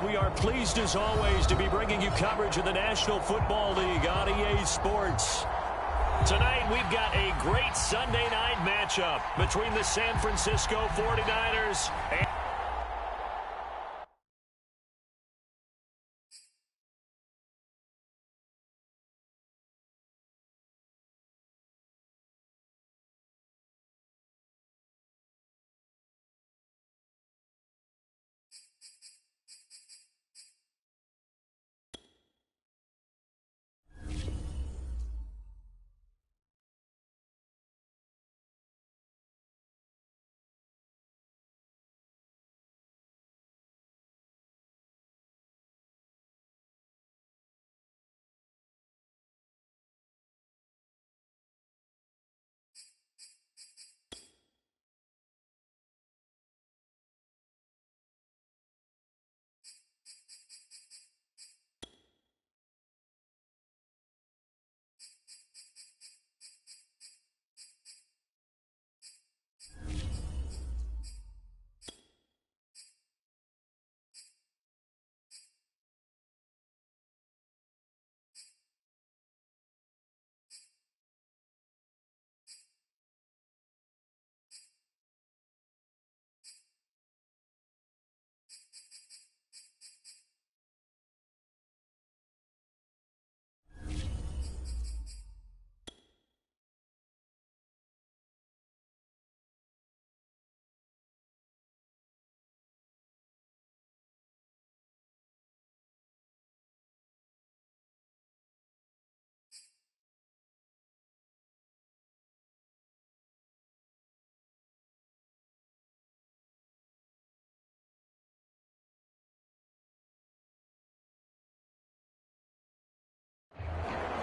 We are pleased as always to be bringing you coverage of the National Football League on EA Sports. Tonight we've got a great Sunday night matchup between the San Francisco 49ers and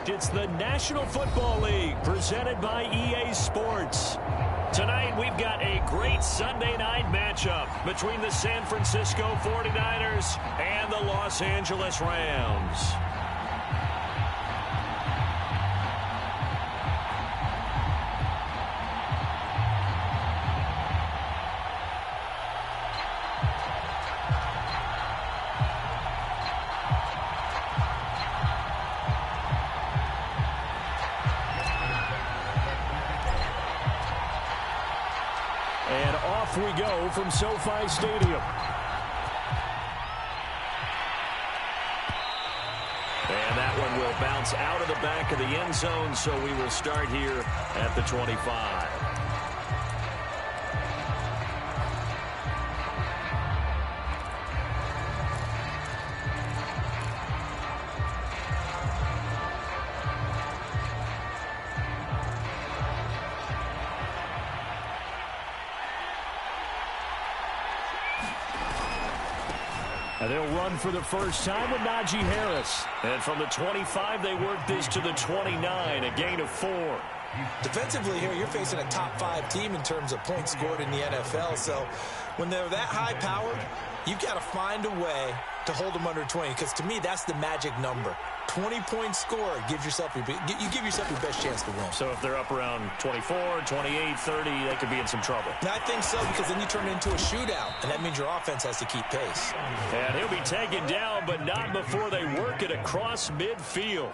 it's the National Football League presented by EA Sports. Tonight we've got a great Sunday night matchup between the San Francisco 49ers and the Los Angeles Rams. And off we go from SoFi Stadium. And that one will bounce out of the back of the end zone, so we will start here at the 25. And they'll run for the first time with Najee Harris. And from the 25, they work this to the 29, a gain of 4. Defensively here, you're facing a top-5 team in terms of points scored in the NFL. So when they're that high-powered, you've got to find a way to hold them under 20. Because to me, that's the magic number. 20-point score gives yourself you give yourself your best chance to win. So if they're up around 24, 28, 30, they could be in some trouble. And I think so, because then you turn it into a shootout, and that means your offense has to keep pace. And he'll be taken down, but not before they work it across midfield.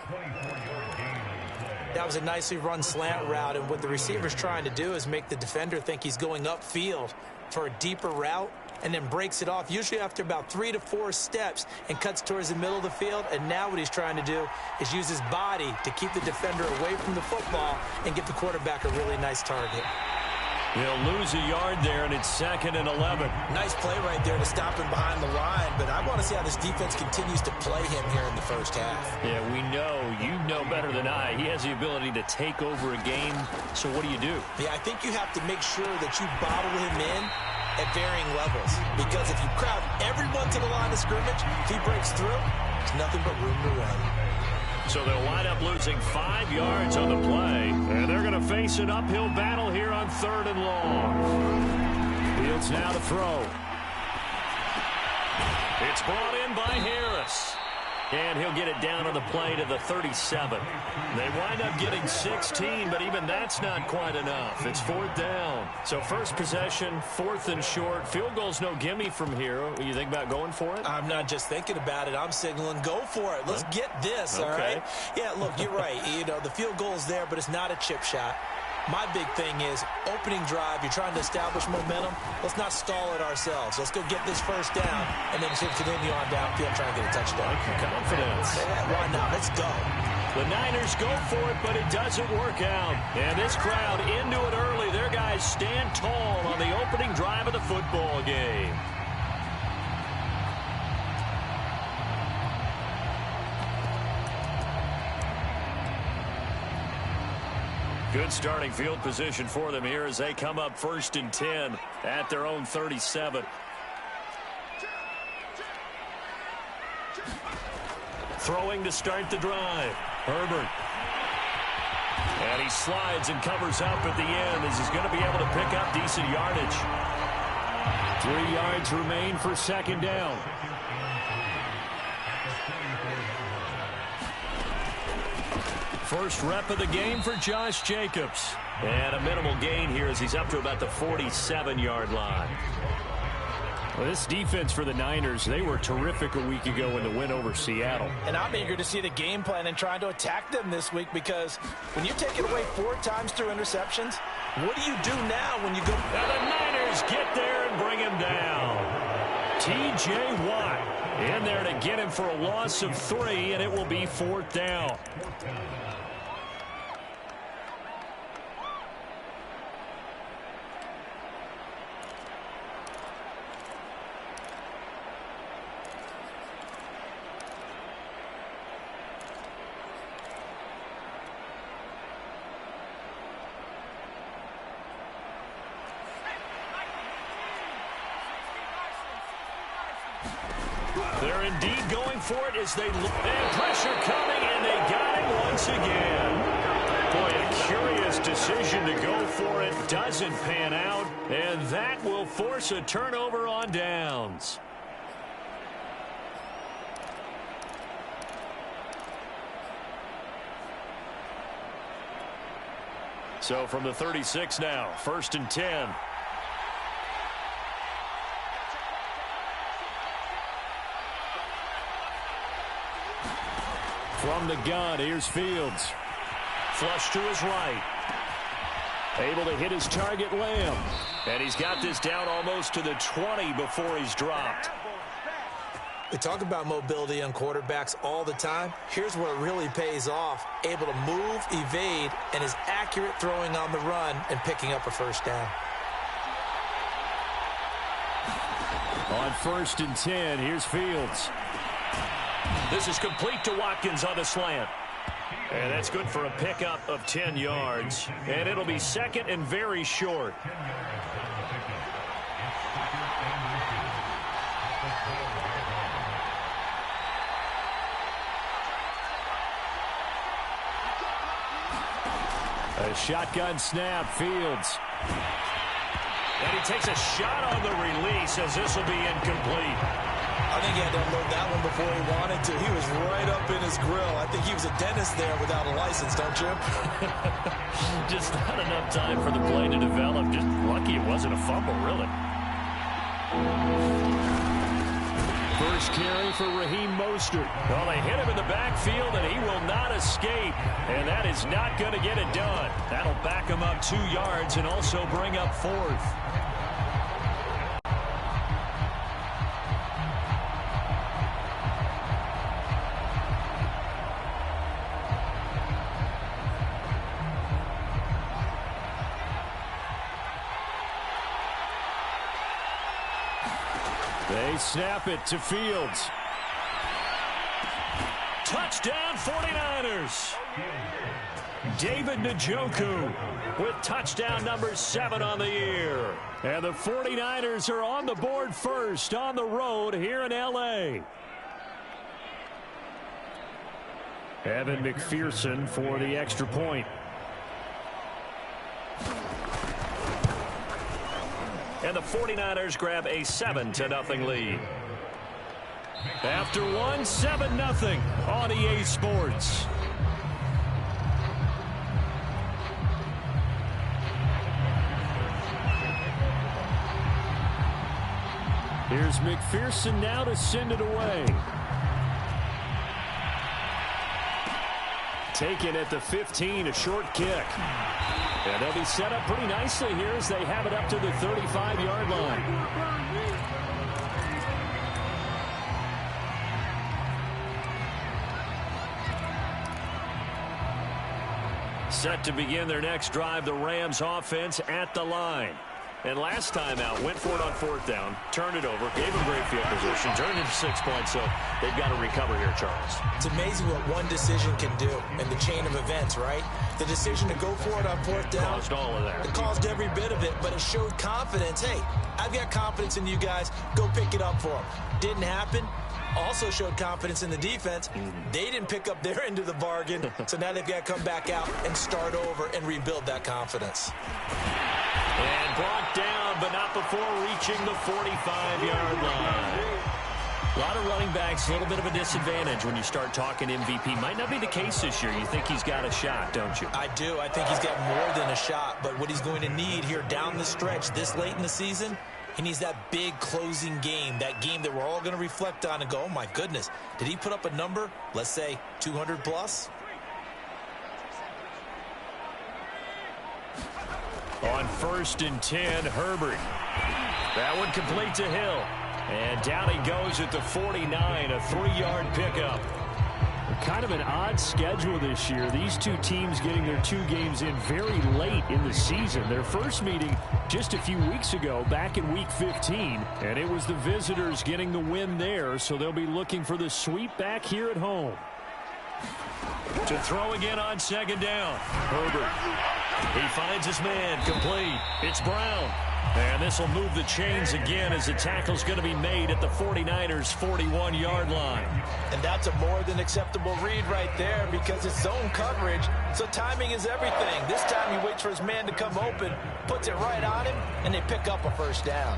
That was a nicely run slant route, and what the receiver's trying to do is make the defender think he's going upfield for a deeper route, and then breaks it off, usually after about 3 to 4 steps, and cuts towards the middle of the field. And now what he's trying to do is use his body to keep the defender away from the football and get the quarterback a really nice target. He'll lose a yard there, and it's 2nd and 11. Nice play right there to stop him behind the line, but I want to see how this defense continues to play him here in the first half. Yeah, we know, you know better than I, he has the ability to take over a game. So what do you do? Yeah, I think you have to make sure that you bottle him in at varying levels, because if you crowd everyone to the line of scrimmage, if he breaks through, there's nothing but room to run. So they'll wind up losing 5 yards on the play, and they're going to face an uphill battle here on 3rd and long. Fields now to throw. It's brought in by Harris. And he'll get it down on the play to the 37. They wind up getting 16, but even that's not quite enough. It's 4th down. So first possession, 4th and short. Field goal's no gimme from here. You think about going for it? I'm not just thinking about it. I'm signaling go for it. Let's get this, all right? Yeah, look, you're right. You know, the field goal's there, but it's not a chip shot. My big thing is opening drive. You're trying to establish momentum. Let's not stall it ourselves. Let's go get this first down, and then continue on downfield, try and get a touchdown. Confidence. Yeah, why not? Let's go. The Niners go for it, but it doesn't work out. And this crowd into it early. Their guys stand tall on the opening drive of the football game. Good starting field position for them here as they come up 1st and 10 at their own 37. Throwing to start the drive. Herbert. And he slides and covers up at the end as he's going to be able to pick up decent yardage. 3 yards remain for 2nd down. First rep of the game for Josh Jacobs. And a minimal gain here as he's up to about the 47-yard line. Well, this defense for the Niners, they were terrific a week ago in the win over Seattle. And I'm eager to see the game plan and trying to attack them this week because when you take it away 4 times through interceptions, what do you do now when you go? Now the Niners get there and bring him down. T.J. Watt in there to get him for a loss of 3, and it will be 4th down. They're indeed going for it as they look. And pressure coming, and they got him once again. Boy, a curious decision to go for it. Doesn't pan out, and that will force a turnover on downs. So from the 36 now, 1st and 10. From the gun, here's Fields. Flush to his right. Able to hit his target, Lamb. And he's got this down almost to the 20 before he's dropped. We talk about mobility on quarterbacks all the time. Here's where it really pays off. Able to move, evade, and is accurate throwing on the run and picking up a 1st down. On 1st and 10, here's Fields. This is complete to Watkins on the slant. And that's good for a pickup of 10 yards. And it'll be 2nd and very short. A shotgun snap, Fields. And he takes a shot on the release as this will be incomplete. I think he had to unload that one before he wanted to. He was right up in his grill. I think he was a dentist there without a license, don't you? Just not enough time for the play to develop. Just lucky it wasn't a fumble, really. First carry for Raheem Mostert. Well, they hit him in the backfield, and he will not escape. And that is not going to get it done. That'll back him up 2 yards and also bring up 4th. They snap it to Fields. Touchdown 49ers. David Njoku with touchdown number 7 on the year. And the 49ers are on the board first on the road here in L.A. Evan McPherson for the extra point. And the 49ers grab a 7-0 lead. After one, 7-0 on EA Sports. Here's McPherson now to send it away. Taken at the 15, a short kick. And they'll be set up pretty nicely here as they have it up to the 35-yard line. Set to begin their next drive, the Rams offense at the line. And last time out, went for it on fourth down, turned it over, gave them great field position, turned into 6 points, so they've got to recover here, Charles. It's amazing what one decision can do in the chain of events, right? The decision to go for it on fourth down. Caused all of that. It caused every bit of it, but it showed confidence. Hey, I've got confidence in you guys. Go pick it up for them. Didn't happen. Also showed confidence in the defense. They didn't pick up their end of the bargain, so now they've got to come back out and start over and rebuild that confidence. And brought down, but not before reaching the 45-yard line. A lot of running backs, a little bit of a disadvantage when you start talking MVP. Might not be the case this year. You think he's got a shot, don't you? I do. I think he's got more than a shot, but what he's going to need here down the stretch this late in the season, he needs that big closing game, that game that we're all going to reflect on and go, oh, my goodness, did he put up a number, let's say 200 plus? On 1st and 10, Herbert. That one complete to Hill. And down he goes at the 49, a 3-yard pickup. Kind of an odd schedule this year. These two teams getting their 2 games in very late in the season. Their first meeting just a few weeks ago, back in Week 15. And it was the visitors getting the win there, so they'll be looking for the sweep back here at home. To throw again on 2nd down. Herbert. He finds his man, complete. It's Brown. And this will move the chains again as the tackle's going to be made at the 49ers' 41-yard line. And that's a more than acceptable read right there because it's zone coverage, so timing is everything. This time he waits for his man to come open, puts it right on him, and they pick up a first down.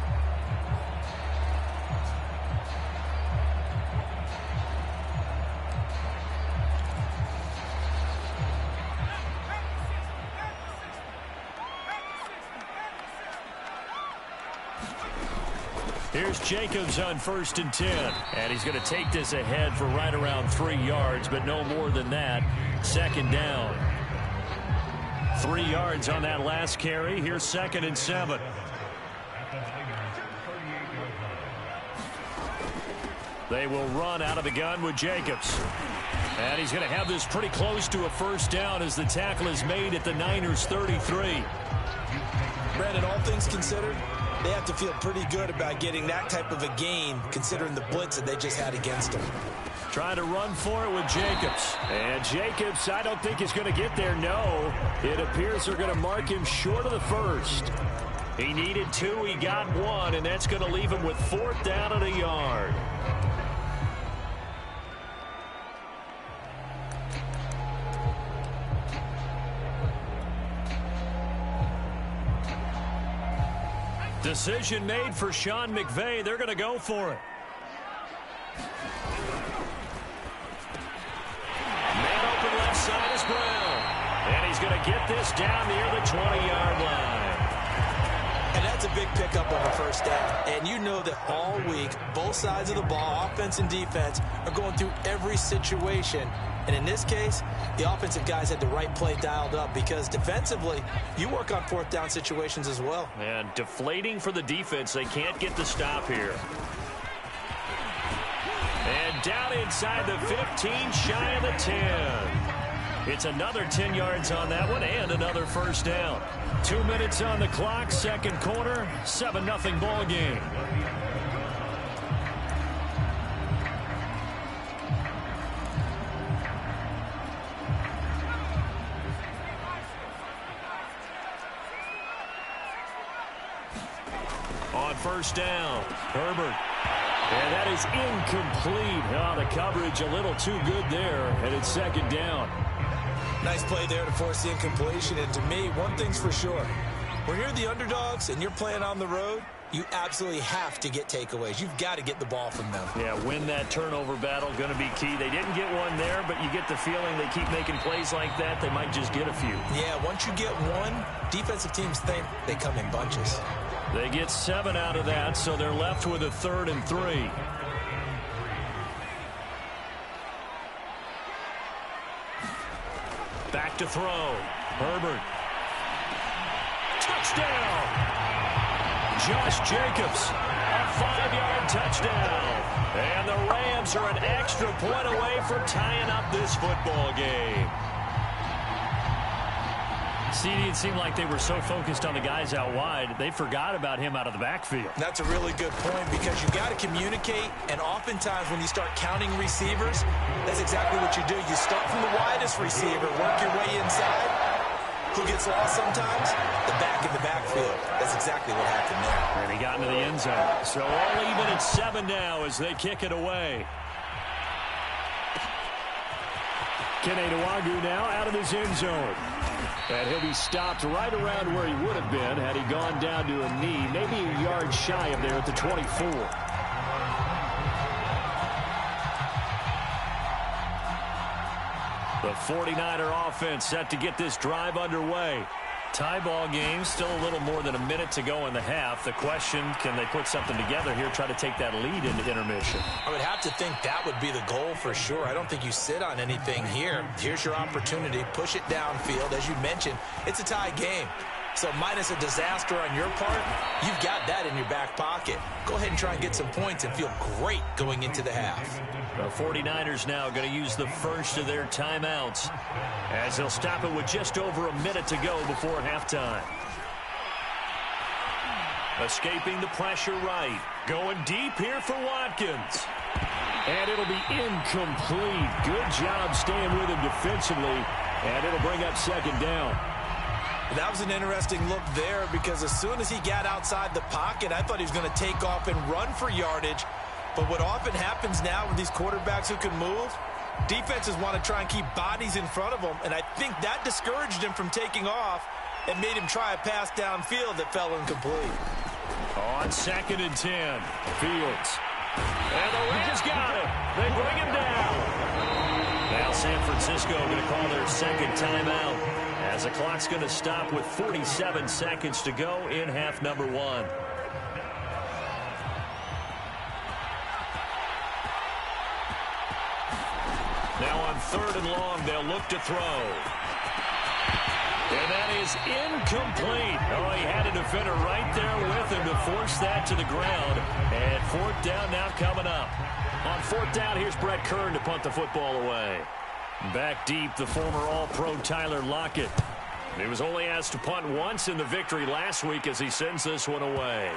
Here's Jacobs on 1st and 10. And he's going to take this ahead for right around 3 yards, but no more than that. 2nd down. 3 yards on that last carry. Here's 2nd and 7. They will run out of the gun with Jacobs. And he's going to have this pretty close to a first down as the tackle is made at the Niners' 33. Brandon, all things considered, they have to feel pretty good about getting that type of a gain considering the blitz that they just had against them. Trying to run for it with Jacobs. And Jacobs, I don't think is going to get there. No, it appears they're going to mark him short of the first. He needed 2, he got 1, and that's going to leave him with 4th down and a yard. Decision made for Sean McVay. They're going to go for it. Man open left side is Brown. And he's going to get this down near the 20-yard line. And that's a big pickup of a first down. And you know that all week, both sides of the ball, offense and defense, are going through every situation. And in this case, the offensive guys had the right play dialed up because defensively, you work on 4th down situations as well. And deflating for the defense. They can't get the stop here. And down inside the 15, shy of the 10. It's another 10 yards on that one and another first down. 2 minutes on the clock, 2nd quarter, 7-0 ball game. On 1st down, Herbert. And that is incomplete. Oh, the coverage a little too good there, and it's 2nd down. Nice play there to force the incompletion. And to me, one thing's for sure. When you're the underdogs and you're playing on the road, you absolutely have to get takeaways. You've got to get the ball from them. Yeah, win that turnover battle, going to be key. They didn't get one there, but you get the feeling they keep making plays like that, they might just get a few. Yeah, once you get one, defensive teams think they come in bunches. They get 7 out of that, so they're left with a 3rd and 3. Back to throw. Herbert. Touchdown! Josh Jacobs, a 5-yard touchdown. And the Rams are an extra point away from tying up this football game. CD, it seemed like they were so focused on the guys out wide, they forgot about him out of the backfield. That's a really good point because you got to communicate, and oftentimes when you start counting receivers, that's exactly what you do. You start from the widest receiver, work your way inside. Who gets lost sometimes? The back in the backfield. That's exactly what happened there. And he got into the end zone. So all even at 7 now as they kick it away. Kene Nwangwu now out of his end zone. And he'll be stopped right around where he would have been had he gone down to a knee, maybe a yard shy of there at the 24. The 49er offense set to get this drive underway. Tie ball game, still a little more than a minute to go in the half. The question, can they put something together here, try to take that lead into intermission? I would have to think that would be the goal for sure. I don't think you sit on anything here. Here's your opportunity. Push it downfield. As you mentioned, it's a tie game. So minus a disaster on your part, you've got that in your back pocket. Go ahead and try and get some points and feel great going into the half. The 49ers now going to use the first of their timeouts as they'll stop it with just over a minute to go before halftime. Escaping the pressure right. Going deep here for Watkins. And it'll be incomplete. Good job staying with him defensively. And it'll bring up 2nd down. That was an interesting look there because as soon as he got outside the pocket, I thought he was going to take off and run for yardage. But what often happens now with these quarterbacks who can move, defenses want to try and keep bodies in front of them, and I think that discouraged him from taking off and made him try a pass downfield that fell incomplete. On 2nd and 10, Fields. And the Rams got it. They bring him down. Now San Francisco going to call their 2nd timeout as the clock's going to stop with 47 seconds to go in half number 1. Now on 3rd and long, they'll look to throw. And that is incomplete. Oh, he had a defender right there with him to force that to the ground. And 4th down now coming up. On 4th down, here's Brett Kern to punt the football away. Back deep, the former All-Pro Tyler Lockett. He was only asked to punt once in the victory last week as he sends this one away.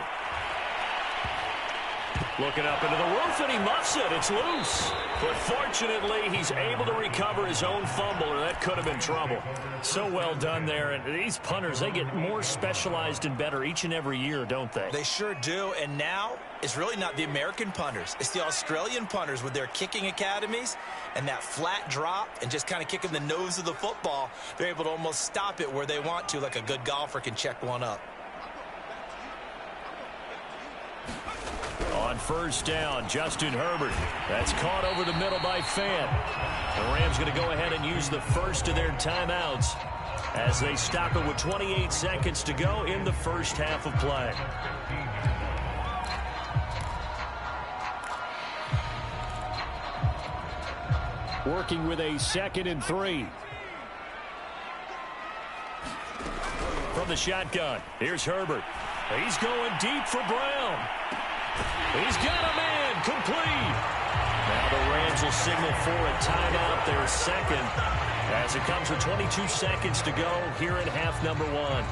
Looking up into the roof, and he muffs it. It's loose. But fortunately, he's able to recover his own fumble, or that could have been trouble. So well done there. And these punters, they get more specialized and better each and every year, don't they? They sure do. And now, it's really not the American punters. It's the Australian punters with their kicking academies and that flat drop and just kind of kicking the nose of the football. They're able to almost stop it where they want to, like a good golfer can check one up. On 1st down, Justin Herbert. That's caught over the middle by Fant. The Rams going to go ahead and use the first of their timeouts as they stop it with 28 seconds to go in the first half of play. Working with a 2nd and 3. From the shotgun, here's Herbert. He's going deep for Brown. He's got a man, complete. Now the Rams will signal for a timeout, their 2nd, as it comes with 22 seconds to go here in half number 1.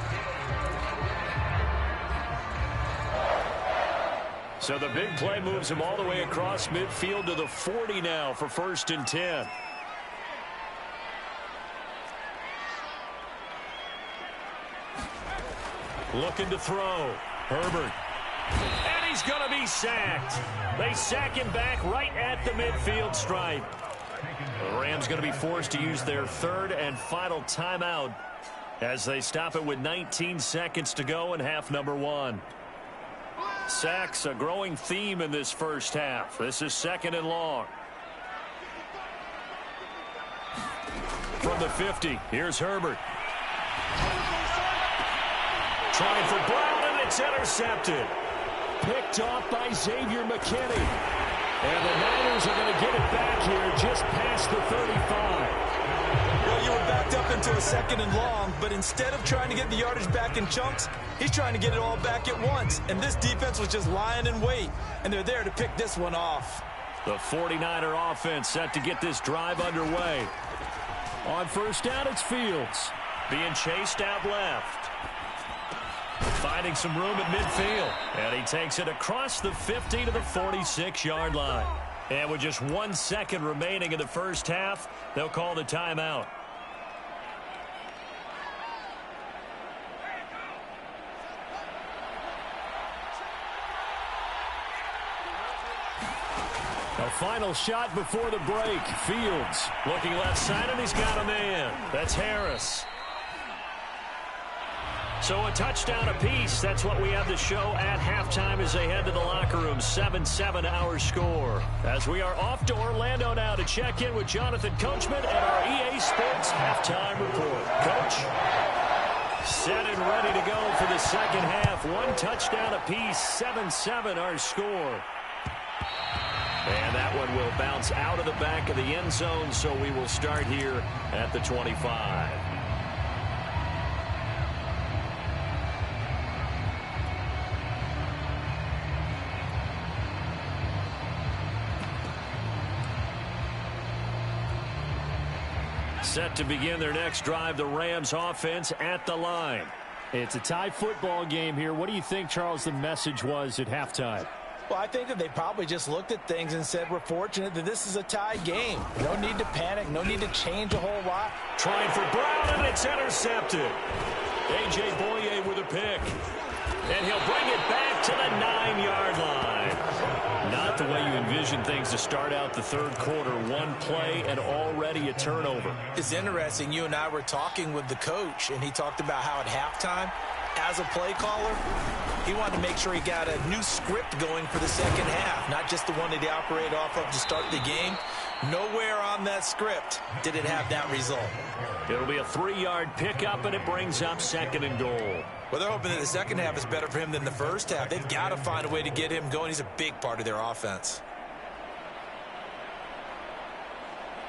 So the big play moves him all the way across midfield to the 40 now for 1st and 10. Looking to throw. Herbert. And he's going to be sacked. They sack him back right at the midfield stripe. The Rams going to be forced to use their 3rd and final timeout as they stop it with 19 seconds to go in half number 1. Sacks, a growing theme in this first half. This is 2nd and long. From the 50, here's Herbert. Trying for Brown, and it's intercepted. Picked off by Xavier McKinney. And the Niners are going to get it back here just past the 35. Well, you were backed up into a 2nd and long, but instead of trying to get the yardage back in chunks, he's trying to get it all back at once. And this defense was just lying in wait, and they're there to pick this one off. The 49er offense set to get this drive underway. On first down, it's Fields. Being chased out left. Finding some room at midfield. And he takes it across the 50 to the 46-yard line. And with just 1 second remaining in the first half, they'll call the timeout. A final shot before the break. Fields looking left side, and he's got a man. That's Harris. So a touchdown apiece. That's what we have to show at halftime as they head to the locker room. 7-7 our score. As we are off to Orlando now to check in with Jonathan Coachman and our EA Sports halftime report. Coach? Set and ready to go for the second half. 1 touchdown apiece. 7-7 our score. And that one will bounce out of the back of the end zone, so we will start here at the 25. Set to begin their next drive, the Rams offense at the line. It's a tie football game here. What do you think, Charles, the message was at halftime? Well, I think that they probably just looked at things and said, we're fortunate that this is a tie game. No need to panic. No need to change a whole lot. Trying for Brown, and it's intercepted. A.J. Boye with a pick. And he'll bring it back to the 9-yard line. Not the way you envision things to start out the third quarter. 1 play and already a turnover. It's interesting. You and I were talking with the coach, and he talked about how at halftime, as a play caller, he wanted to make sure he got a new script going for the second half, not just the one that he operated off of to start the game. Nowhere on that script did it have that result. It'll be a 3-yard pickup, and it brings up 2nd and goal. Well, they're hoping that the second half is better for him than the first half. They've got to find a way to get him going. He's a big part of their offense.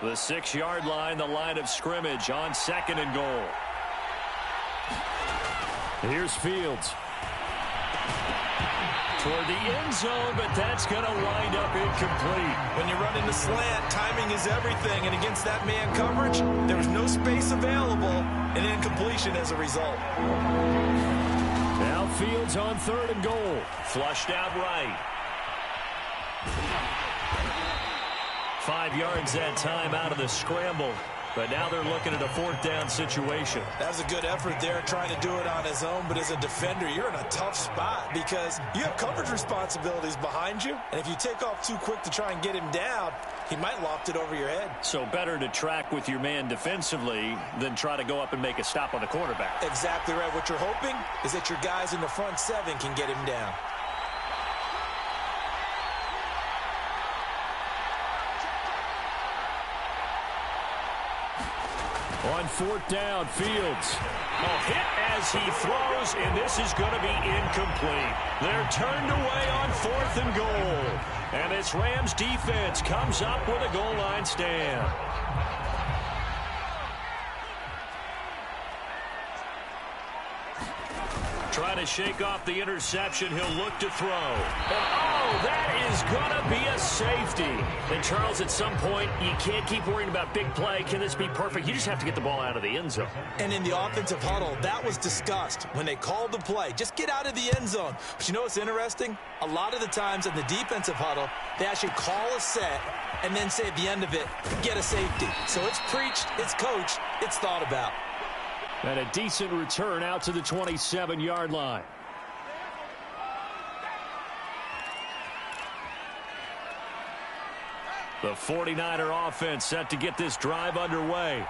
The 6-yard line, the line of scrimmage on 2nd and goal. Here's Fields. Toward the end zone, but that's going to wind up incomplete. When you run into slant, timing is everything, and against that man coverage, there was no space available, and incompletion as a result. Now Fields on 3rd and goal. Flushed out right. 5 yards that time out of the scramble. But now they're looking at a 4th down situation. That was a good effort there, trying to do it on his own. But as a defender, you're in a tough spot because you have coverage responsibilities behind you. And if you take off too quick to try and get him down, he might loft it over your head. So better to track with your man defensively than try to go up and make a stop on the quarterback. Exactly right. What you're hoping is that your guys in the front 7 can get him down. On 4th down, Fields. A hit as he throws, and this is going to be incomplete. They're turned away on 4th and goal. And this Rams defense comes up with a goal line stand. Trying to shake off the interception. He'll look to throw. And, oh, that is going to be a safety. And, Charles, at some point, you can't keep worrying about big play. Can this be perfect? You just have to get the ball out of the end zone. And in the offensive huddle, that was discussed when they called the play. Just get out of the end zone. But you know what's interesting? A lot of the times in the defensive huddle, they actually call a set and then say at the end of it, get a safety. So it's preached, it's coached, it's thought about. And a decent return out to the 27-yard line. The 49er offense set to get this drive underway.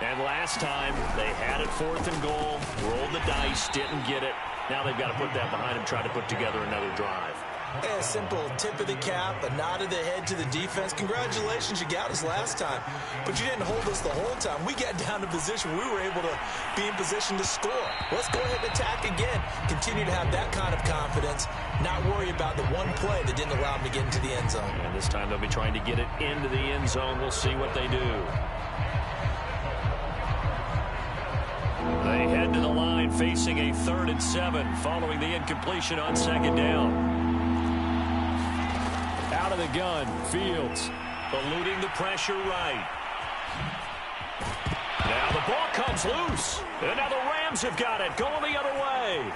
And last time, they had it 4th and goal, rolled the dice, didn't get it. Now they've got to put that behind them, try to put together another drive. A simple tip of the cap, a nod of the head to the defense. Congratulations, you got us last time, but you didn't hold us the whole time. We got down to position. We were able to be in position to score. Let's go ahead and attack again. Continue to have that kind of confidence, not worry about the one play that didn't allow them to get into the end zone. And this time they'll be trying to get it into the end zone. We'll see what they do. They head to the line facing a 3rd and 7 following the incompletion on 2nd down. Out of the gun, Fields. Eluding the pressure right. Now the ball comes loose. And now the Rams have got it, going the other way.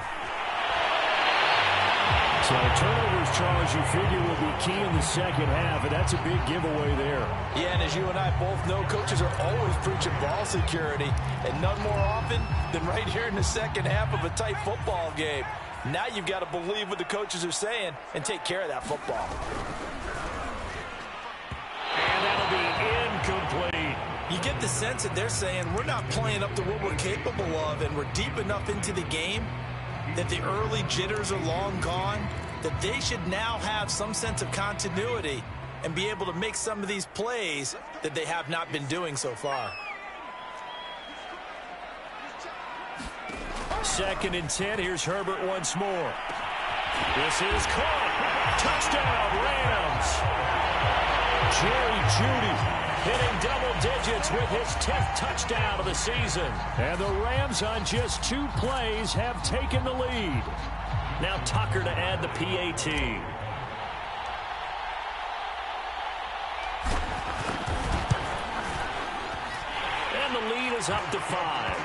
So turnovers, Charles, you figure will be key in the second half, and that's a big giveaway there. Yeah, and as you and I both know, coaches are always preaching ball security, and none more often than right here in the second half of a tight football game. Now you've got to believe what the coaches are saying and take care of that football. And that'll be incomplete. You get the sense that they're saying we're not playing up to what we're capable of, and we're deep enough into the game that the early jitters are long gone, that they should now have some sense of continuity and be able to make some of these plays that they have not been doing so far. 2nd and 10. Here's Herbert once more. This is caught. Touchdown, Rams. Jerry Jeudy hitting double digits with his 10th touchdown of the season. And the Rams on just 2 plays have taken the lead. Now Tucker to add the PAT. And the lead is up to 5.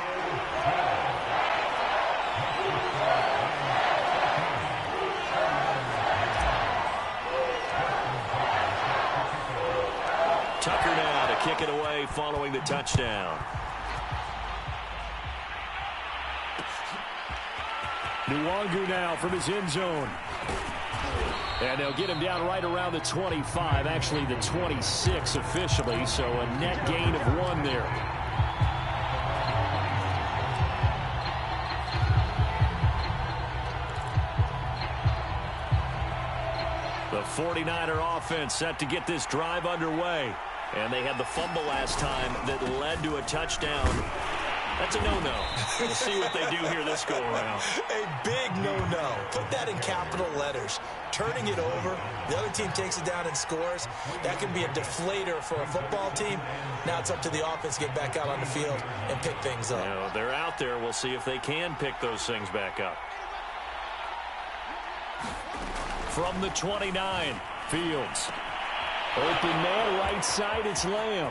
Tucker now to kick it away following the touchdown. Nwangu now from his end zone. And they'll get him down right around the 25, actually the 26 officially, so a net gain of 1 there. The 49er offense set to get this drive underway. And they had the fumble last time that led to a touchdown. That's a no-no. We'll see what they do here this go-around. A big no-no. Put that in capital letters. Turning it over, the other team takes it down and scores. That can be a deflator for a football team. Now it's up to the offense to get back out on the field and pick things up. You know, they're out there. We'll see if they can pick those things back up. From the 29, Fields. Open man, right side, it's Lamb.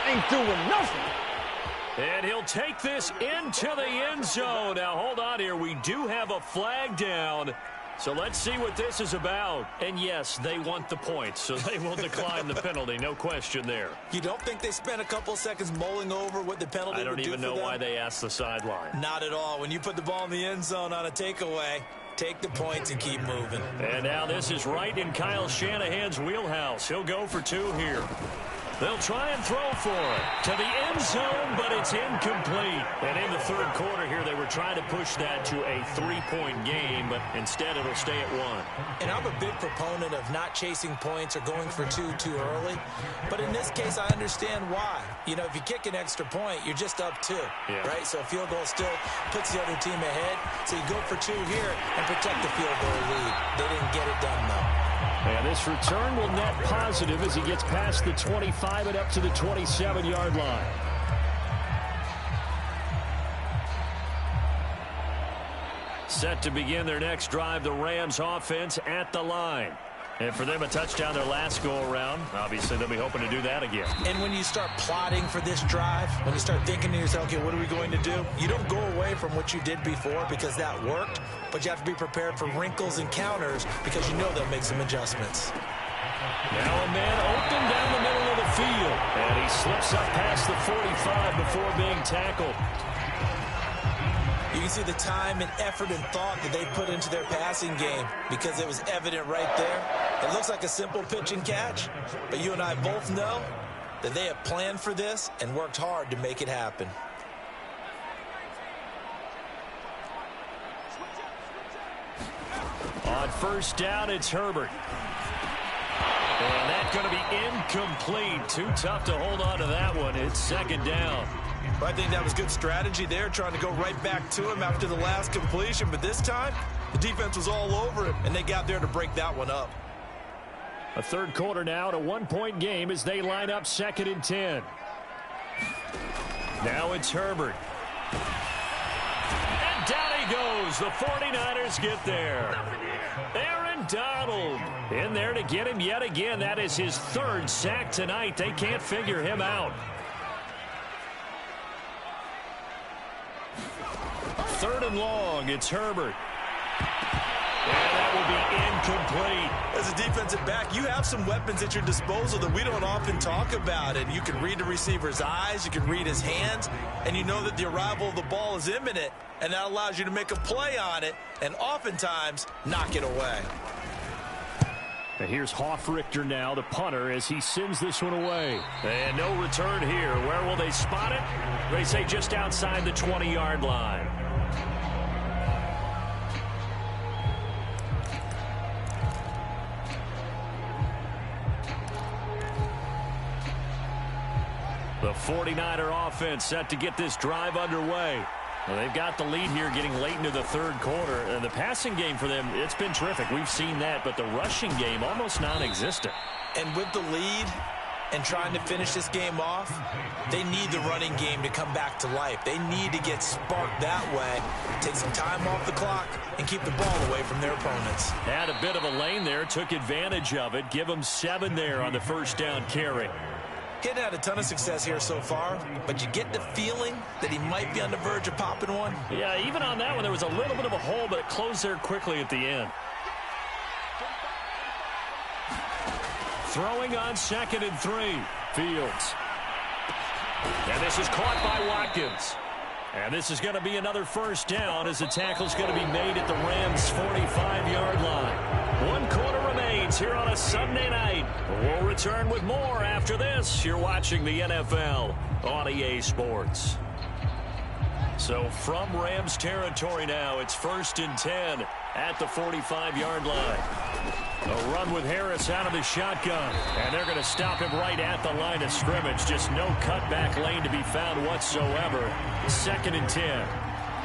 Ain't doing nothing. And he'll take this into the end zone. Now, hold on here. We do have a flag down. So let's see what this is about. And, yes, they want the points, so they will decline the penalty. No question there. You don't think they spent a couple seconds mulling over what the penalty would do for them? I don't even know why they asked the sideline. Not at all. When you put the ball in the end zone on a takeaway, take the points and keep moving. And now this is right in Kyle Shanahan's wheelhouse. He'll go for 2 here. They'll try and throw for it to the end zone, but it's incomplete. And in the third quarter here, they were trying to push that to a 3-point game, but instead it'll stay at 1. And I'm a big proponent of not chasing points or going for 2 too early. But in this case, I understand why. You know, if you kick an extra point, you're just up 2, right? So a field goal still puts the other team ahead. So you go for 2 here and protect the field goal lead. They didn't get it done, though. And this return will net positive as he gets past the 25 and up to the 27-yard line. Set to begin their next drive, the Rams offense at the line. And for them, a touchdown their last go-around. Obviously, they'll be hoping to do that again. And when you start plotting for this drive, when you start thinking to yourself, okay, what are we going to do? You don't go away from what you did before because that worked, but you have to be prepared for wrinkles and counters because you know they'll make some adjustments. Now a man open down the middle of the field. And he slips up past the 45 before being tackled. You can see the time and effort and thought that they put into their passing game because it was evident right there. It looks like a simple pitch and catch, but you and I both know that they have planned for this and worked hard to make it happen. On first down, it's Herbert. And that's going to be incomplete. Too tough to hold on to that one. It's second down. Well, I think that was good strategy there, trying to go right back to him after the last completion. But this time, the defense was all over him, and they got there to break that one up. A third quarter now, and a one-point game as they line up 2nd and 10. Now it's Herbert. And down he goes. The 49ers get there. Aaron Donald in there to get him yet again. That is his 3rd sack tonight. They can't figure him out. 3rd and long. It's Herbert. And that will be incomplete. As a defensive back, you have some weapons at your disposal that we don't often talk about. And you can read the receiver's eyes, you can read his hands, and you know that the arrival of the ball is imminent. And that allows you to make a play on it and oftentimes knock it away. And here's Hofrichter now, the punter, as he sends this one away. And no return here. Where will they spot it? They say just outside the 20-yard line. The 49er offense set to get this drive underway. Well, they've got the lead here getting late into the third quarter. And the passing game for them, it's been terrific. We've seen that, but the rushing game almost non-existent. And with the lead and trying to finish this game off, they need the running game to come back to life. They need to get sparked that way, take some time off the clock, and keep the ball away from their opponents. Had a bit of a lane there, took advantage of it. Give them 7 there on the first down carry. Getting had a ton of success here so far, but you get the feeling that he might be on the verge of popping one. Yeah, even on that one, there was a little bit of a hole, but it closed there quickly at the end. Throwing on 2nd and 3. Fields. And this is caught by Watkins. And this is going to be another first down as the tackle's going to be made at the Rams' 45-yard line. 1 quarter remains here on a Sunday night. We'll return with more after this. You're watching the NFL on EA Sports. So from Rams territory now, it's 1st and 10 at the 45-yard line. A run with Harris out of the shotgun. And they're going to stop him right at the line of scrimmage. Just no cutback lane to be found whatsoever. 2nd and 10.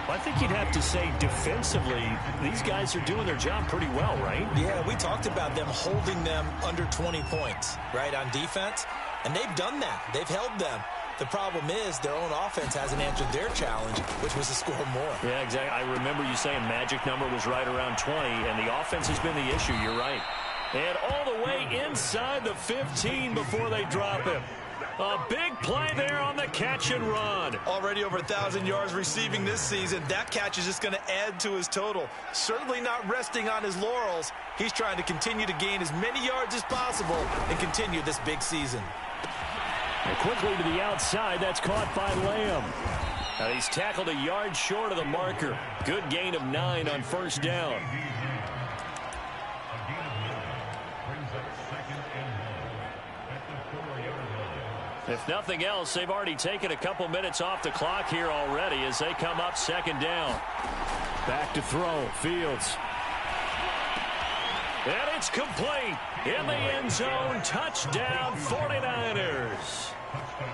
I think you'd have to say defensively, these guys are doing their job pretty well, right? Yeah, we talked about them holding them under 20 points, right, on defense. And they've done that. They've held them. The problem is their own offense hasn't answered their challenge, which was to score more. Yeah, exactly. I remember you saying magic number was right around 20, and the offense has been the issue. You're right. And all the way inside the 15 before they drop him. A big play there on the catch and run. Already over 1,000 yards receiving this season. That catch is just going to add to his total. Certainly not resting on his laurels. He's trying to continue to gain as many yards as possible and continue this big season. And quickly to the outside, that's caught by Lamb. Now he's tackled a yard short of the marker. Good gain of 9 on first down. If nothing else, they've already taken a couple minutes off the clock here already as they come up 2nd down. Back to throw. Fields. And it's complete. In the end zone. Touchdown 49ers.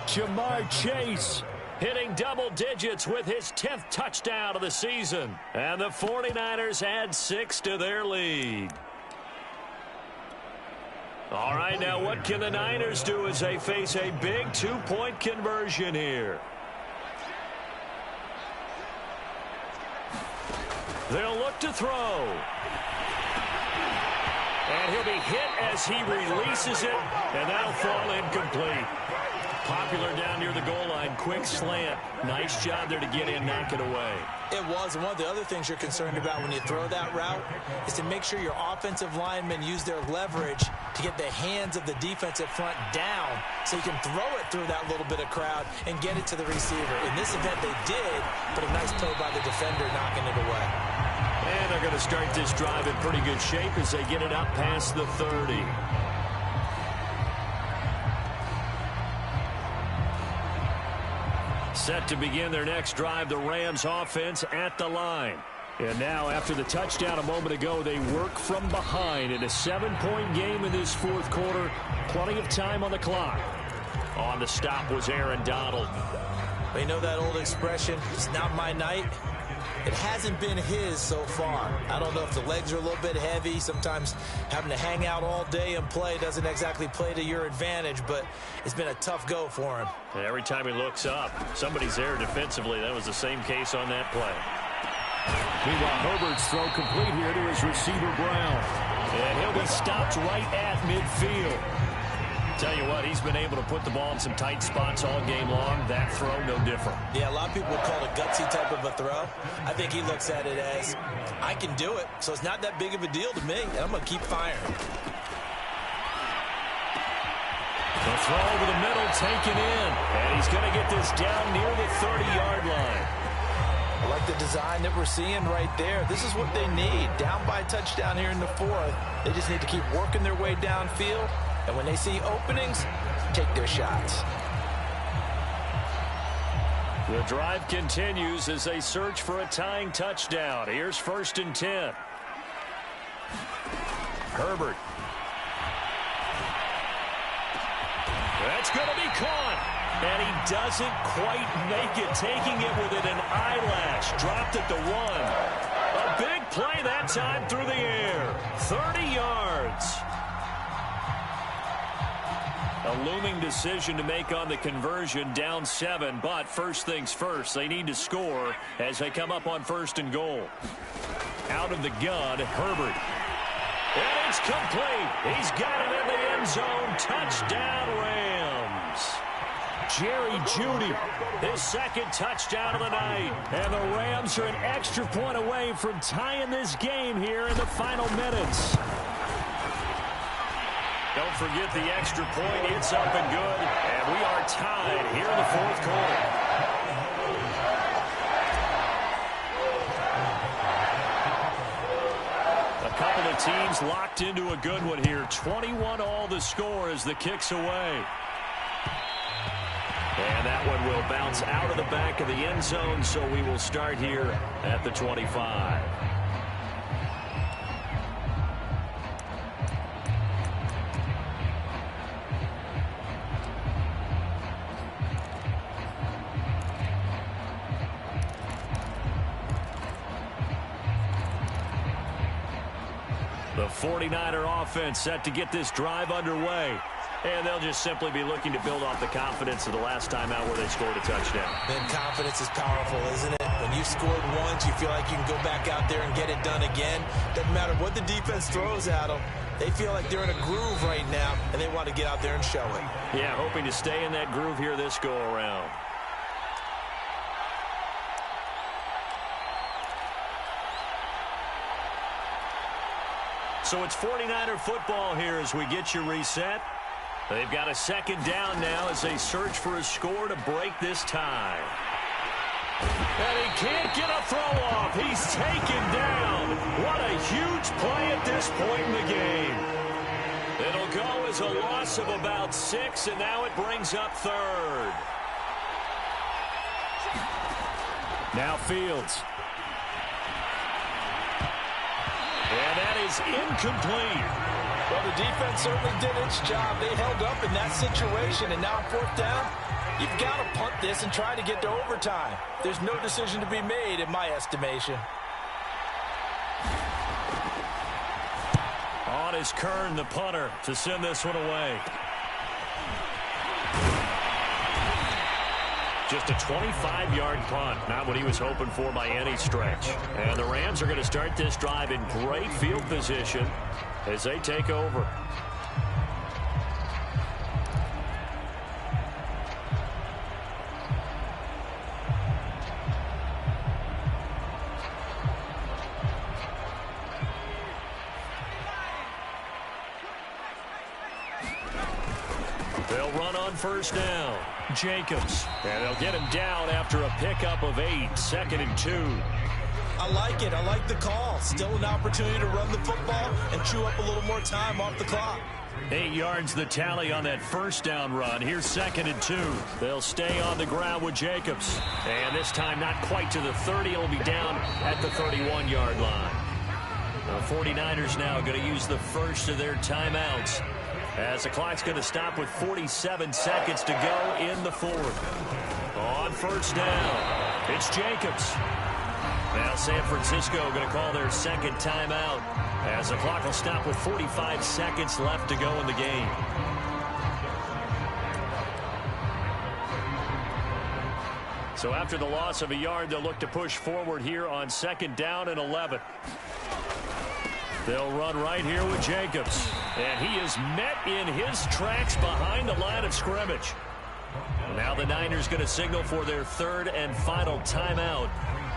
Jamar Chase hitting double digits with his 10th touchdown of the season. And the 49ers add 6 to their lead. All right, now what can the Niners do as they face a big 2-point conversion here? They'll look to throw. And he'll be hit as he releases it, and that'll fall incomplete. Popular down near the goal line, quick slant. Nice job there to get in, knock it away. It was, and one of the other things you're concerned about when you throw that route is to make sure your offensive linemen use their leverage to get the hands of the defensive front down so you can throw it through that little bit of crowd and get it to the receiver. In this event, they did, but a nice play by the defender knocking it away. And they're going to start this drive in pretty good shape as they get it up past the 30. Set to begin their next drive, the Rams offense at the line. And now, after the touchdown a moment ago, they work from behind in a 7-point game in this fourth quarter. Plenty of time on the clock. On the stop was Aaron Donald. You know that old expression, it's not my night? It hasn't been his so far. I don't know if the legs are a little bit heavy. Sometimes having to hang out all day and play doesn't exactly play to your advantage, but it's been a tough go for him. And every time he looks up, somebody's there defensively. That was the same case on that play. Meanwhile, Herbert's throw complete here to his receiver, Brown. And he'll be stopped right at midfield. Tell you what, he's been able to put the ball in some tight spots all game long. That throw, no different. Yeah, a lot of people would call it a gutsy type of a throw. I think he looks at it as, I can do it, so it's not that big of a deal to me, and I'm going to keep firing. The throw over the middle taken in, and he's going to get this down near the 30-yard line. I like the design that we're seeing right there. This is what they need. Down by a touchdown here in the fourth. They just need to keep working their way downfield. And when they see openings, take their shots. The drive continues as they search for a tying touchdown. Here's 1st and 10. Herbert. That's going to be caught. And he doesn't quite make it, taking it within an eyelash. Dropped at the 1. A big play that time through the air. 30 yards. A looming decision to make on the conversion, down 7. But first things first, they need to score as they come up on 1st and goal. Out of the gun, Herbert. And it's complete. He's got it in the end zone. Touchdown, Rams. Jerry Jeudy, his 2nd touchdown of the night. And the Rams are an extra point away from tying this game here in the final minutes. Don't forget the extra point. It's up and good. And we are tied here in the fourth quarter. A couple of teams locked into a good one here. 21 all the score as the kick's away. And that one will bounce out of the back of the end zone, so we will start here at the 25. The 49er offense set to get this drive underway. And they'll just simply be looking to build off the confidence of the last time out where they scored a touchdown. And confidence is powerful, isn't it? When you scored once, you feel like you can go back out there and get it done again. Doesn't matter what the defense throws at them. They feel like they're in a groove right now, and they want to get out there and show it. Yeah, hoping to stay in that groove here this go-around. So it's 49er football here as we get you reset. They've got a 2nd down now as they search for a score to break this tie. And he can't get a throw off. He's taken down. What a huge play at this point in the game. It'll go as a loss of about 6, and now it brings up 3rd. Now Fields. And that is incomplete. Well, the defense certainly did its job. They held up in that situation, and now on 4th down, you've got to punt this and try to get to overtime. There's no decision to be made in my estimation. On is Kern, the punter, to send this one away. Just a 25-yard punt, not what he was hoping for by any stretch. And the Rams are going to start this drive in great field position as they take over. They'll run on 1st down. Jacobs. And they'll get him down after a pickup of 8. 2nd and 2. I like it. I like the call. Still an opportunity to run the football and chew up a little more time off the clock. 8 yards the tally on that first down run. Here's 2nd and 2. They'll stay on the ground with Jacobs. And this time not quite to the 30. It'll be down at the 31-yard line. The 49ers now going to use the first of their timeouts, as the clock's going to stop with 47 seconds to go in the fourth. On first down, it's Jacobs. Now San Francisco going to call their second timeout, as the clock will stop with 45 seconds left to go in the game. So after the loss of a yard, they'll look to push forward here on 2nd down and 11. They'll run right here with Jacobs. And he is met in his tracks behind the line of scrimmage. Now the Niners going to signal for their third and final timeout,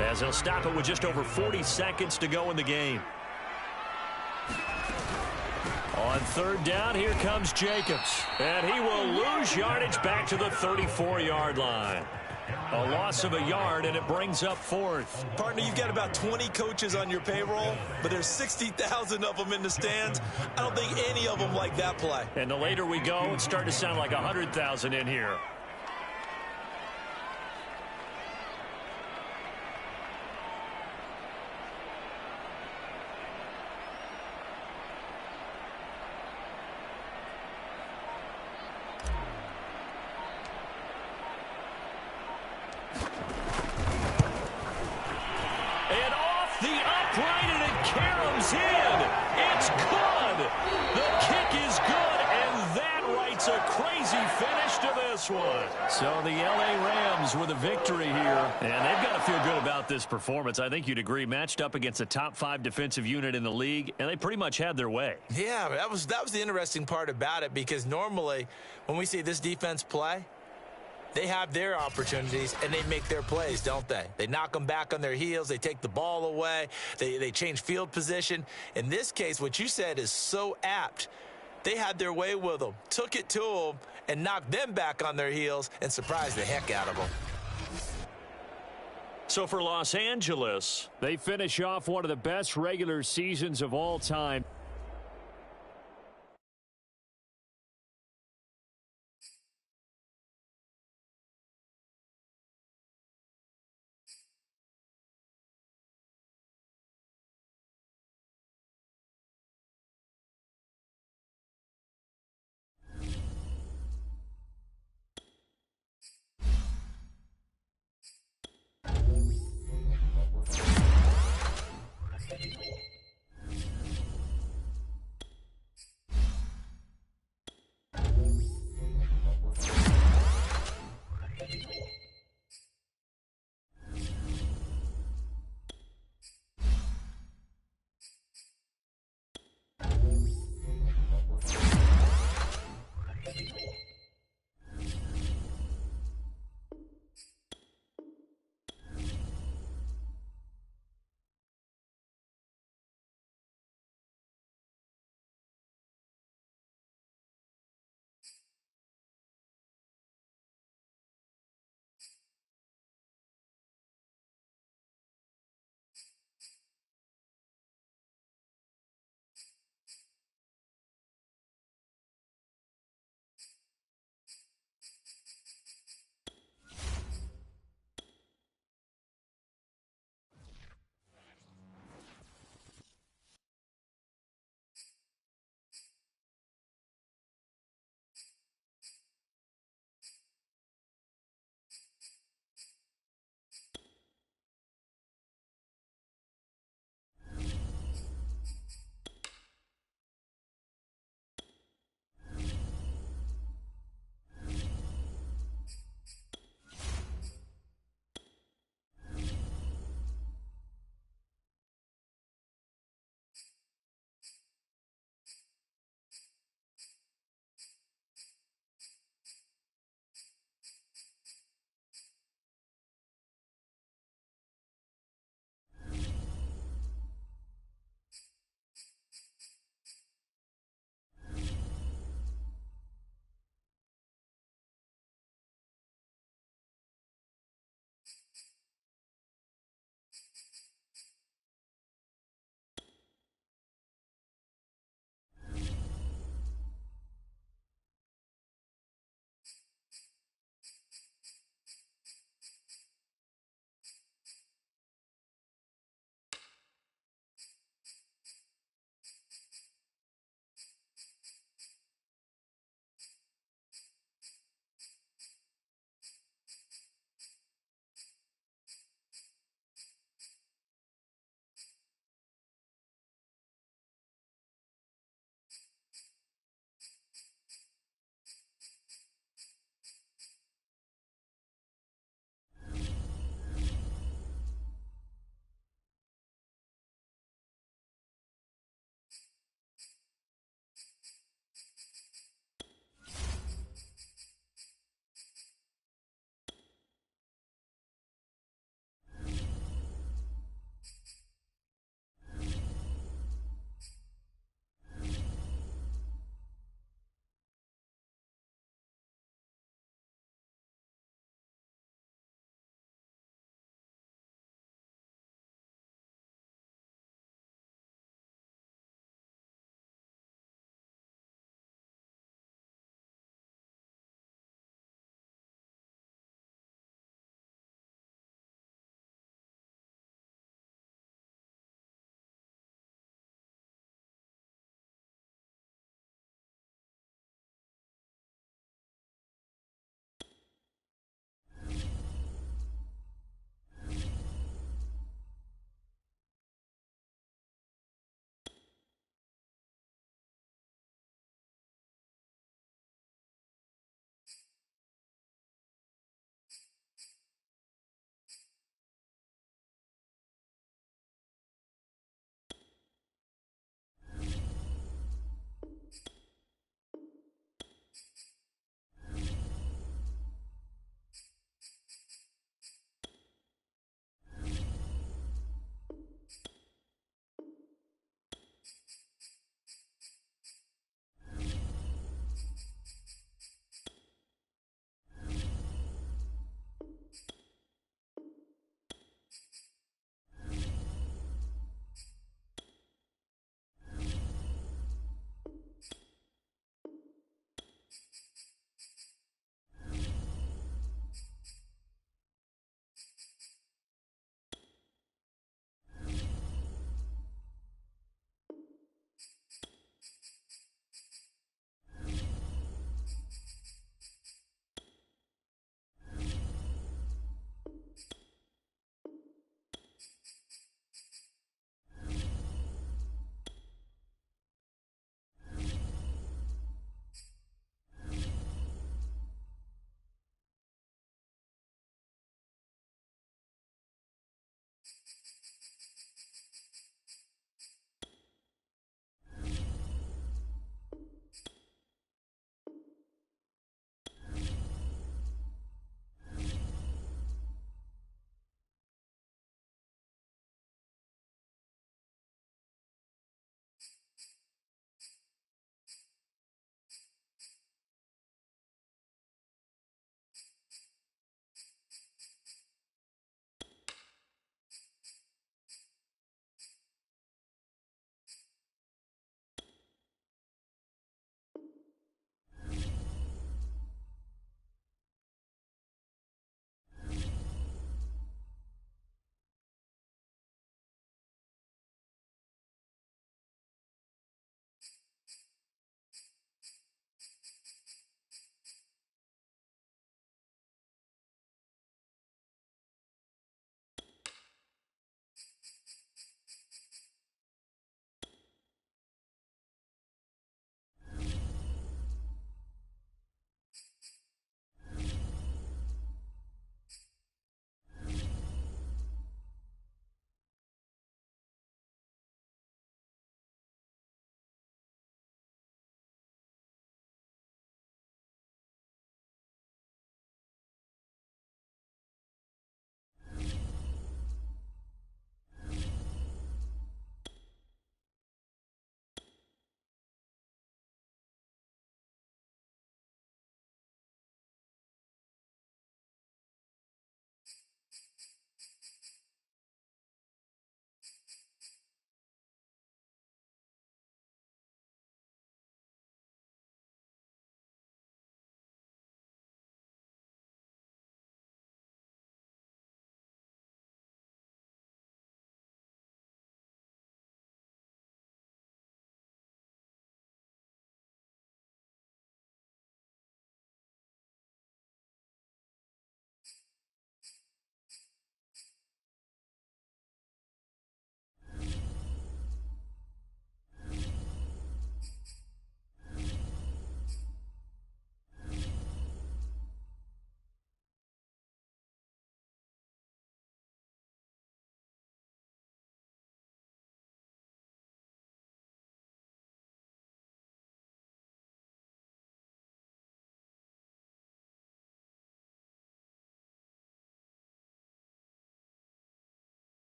as they'll stop it with just over 40 seconds to go in the game. On 3rd down, here comes Jacobs. And he will lose yardage back to the 34-yard line. A loss of a yard, and it brings up 4th. Partner, you've got about 20 coaches on your payroll, but there's 60,000 of them in the stands. I don't think any of them like that play. And the later we go, it's starting to sound like 100,000 in here. So the L.A. Rams with a victory here, and they've got to feel good about this performance. I think you'd agree, matched up against a top 5 defensive unit in the league, and they pretty much had their way. Yeah, that was the interesting part about it, because normally when we see this defense play, they have their opportunities and they make their plays, don't they? They knock them back on their heels. They take the ball away. They change field position. In this case, what you said is so apt. They had their way with them, took it to them, and knocked them back on their heels and surprised the heck out of them. So for Los Angeles, they finish off one of the best regular seasons of all time.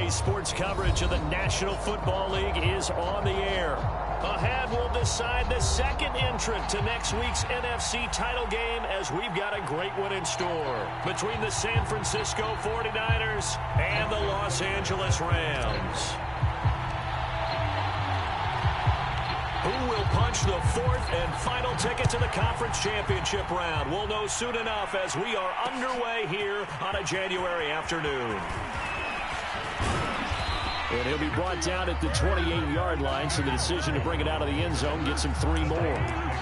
EA Sports coverage of the National Football League is on the air. Ahead, we'll decide the second entrant to next week's NFC title game as we've got a great one in store between the San Francisco 49ers and the Los Angeles Rams. Who will punch the fourth and final ticket to the conference championship round? We'll know soon enough as we are underway here on a January afternoon. And he'll be brought down at the 28-yard line, so the decision to bring it out of the end zone gets him 3 more.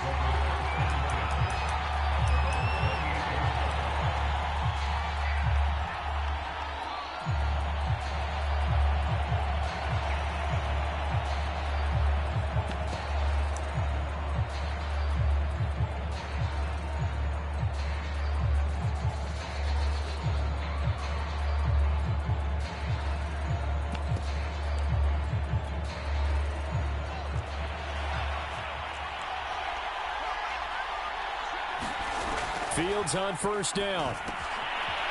Fields on first down.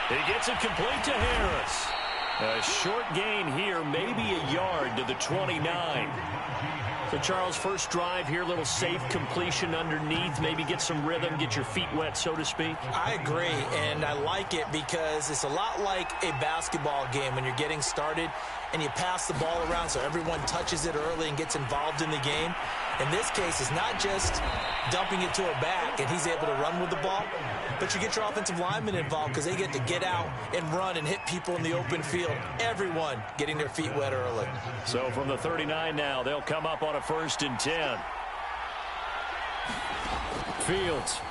He gets it complete to Harris. A short gain here, maybe a yard to the 29. So, Charles, first drive here, little safe completion underneath, maybe get some rhythm, get your feet wet, so to speak. I agree, and I like it because it's a lot like a basketball game when you're getting started and you pass the ball around so everyone touches it early and gets involved in the game. In this case, it's not just dumping it to a back and he's able to run with the ball, but you get your offensive linemen involved because they get to get out and run and hit people in the open field. Everyone getting their feet wet early. So from the 39 now, they'll come up on a 1st and 10. Fields.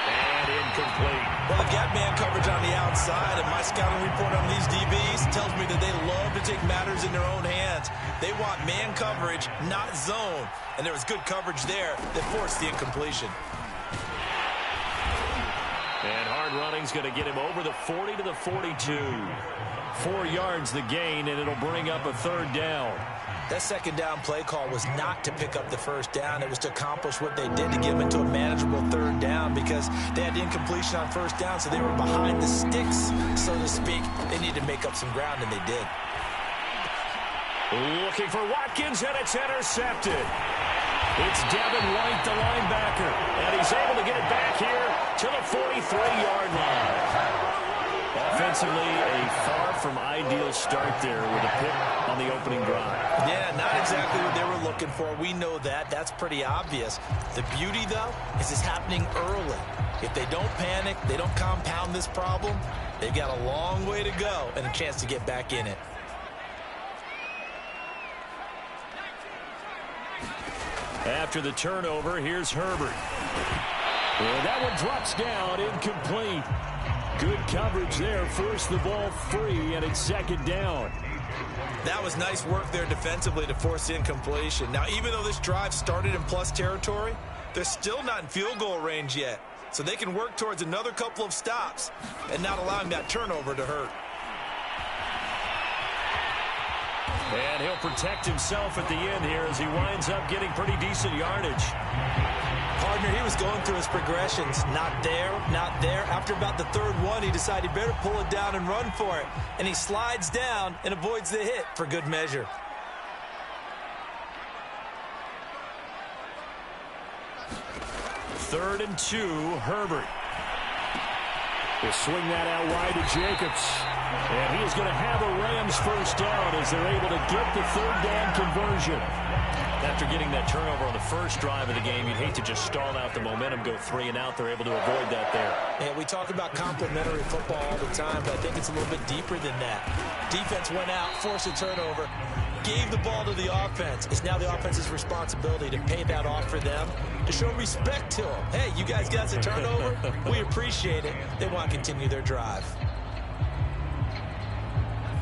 And incomplete. Well, they've got man coverage on the outside, and my scouting report on these DBs tells me that they love to take matters in their own hands. They want man coverage, not zone. And there was good coverage there that forced the incompletion. And hard running's going to get him over the 40 to the 42. 4 yards the gain, and it'll bring up a 3rd down. That second down play call was not to pick up the first down. It was to accomplish what they did to get them into a manageable 3rd down because they had the incompletion on first down, so they were behind the sticks, so to speak. They needed to make up some ground, and they did. Looking for Watkins, and it's intercepted. It's Devin White, the linebacker, and he's able to get it back here to the 43-yard line. Offensively, a far from ideal start there with a pick on the opening drive. Yeah, not exactly what they were looking for. We know that. That's pretty obvious. The beauty, though, is it's happening early. If they don't panic, they don't compound this problem, they've got a long way to go and a chance to get back in it. After the turnover, here's Herbert. And that one drops down, incomplete. Good coverage there, forced the ball free, and it's 2nd down. That was nice work there defensively to force the incompletion. Now, even though this drive started in plus territory, they're still not in field goal range yet. So they can work towards another couple of stops and not allowing that turnover to hurt. And he'll protect himself at the end here as he winds up getting pretty decent yardage. Partner, he was going through his progressions. Not there, not there. After about the 3rd one, he decided he better pull it down and run for it. And he slides down and avoids the hit for good measure. Third and 2, Herbert. Will swing that out wide to Jacobs. And he is going to have a Rams first down as they're able to get the 3rd down conversion. After getting that turnover on the first drive of the game, you'd hate to just stall out the momentum, go 3 and out. They're able to avoid that there. Yeah, we talk about complementary football all the time, but I think it's a little bit deeper than that. Defense went out, forced a turnover, gave the ball to the offense. It's now the offense's responsibility to pay that off for them, to show respect to them. Hey, you guys got the turnover? We appreciate it. They want to continue their drive.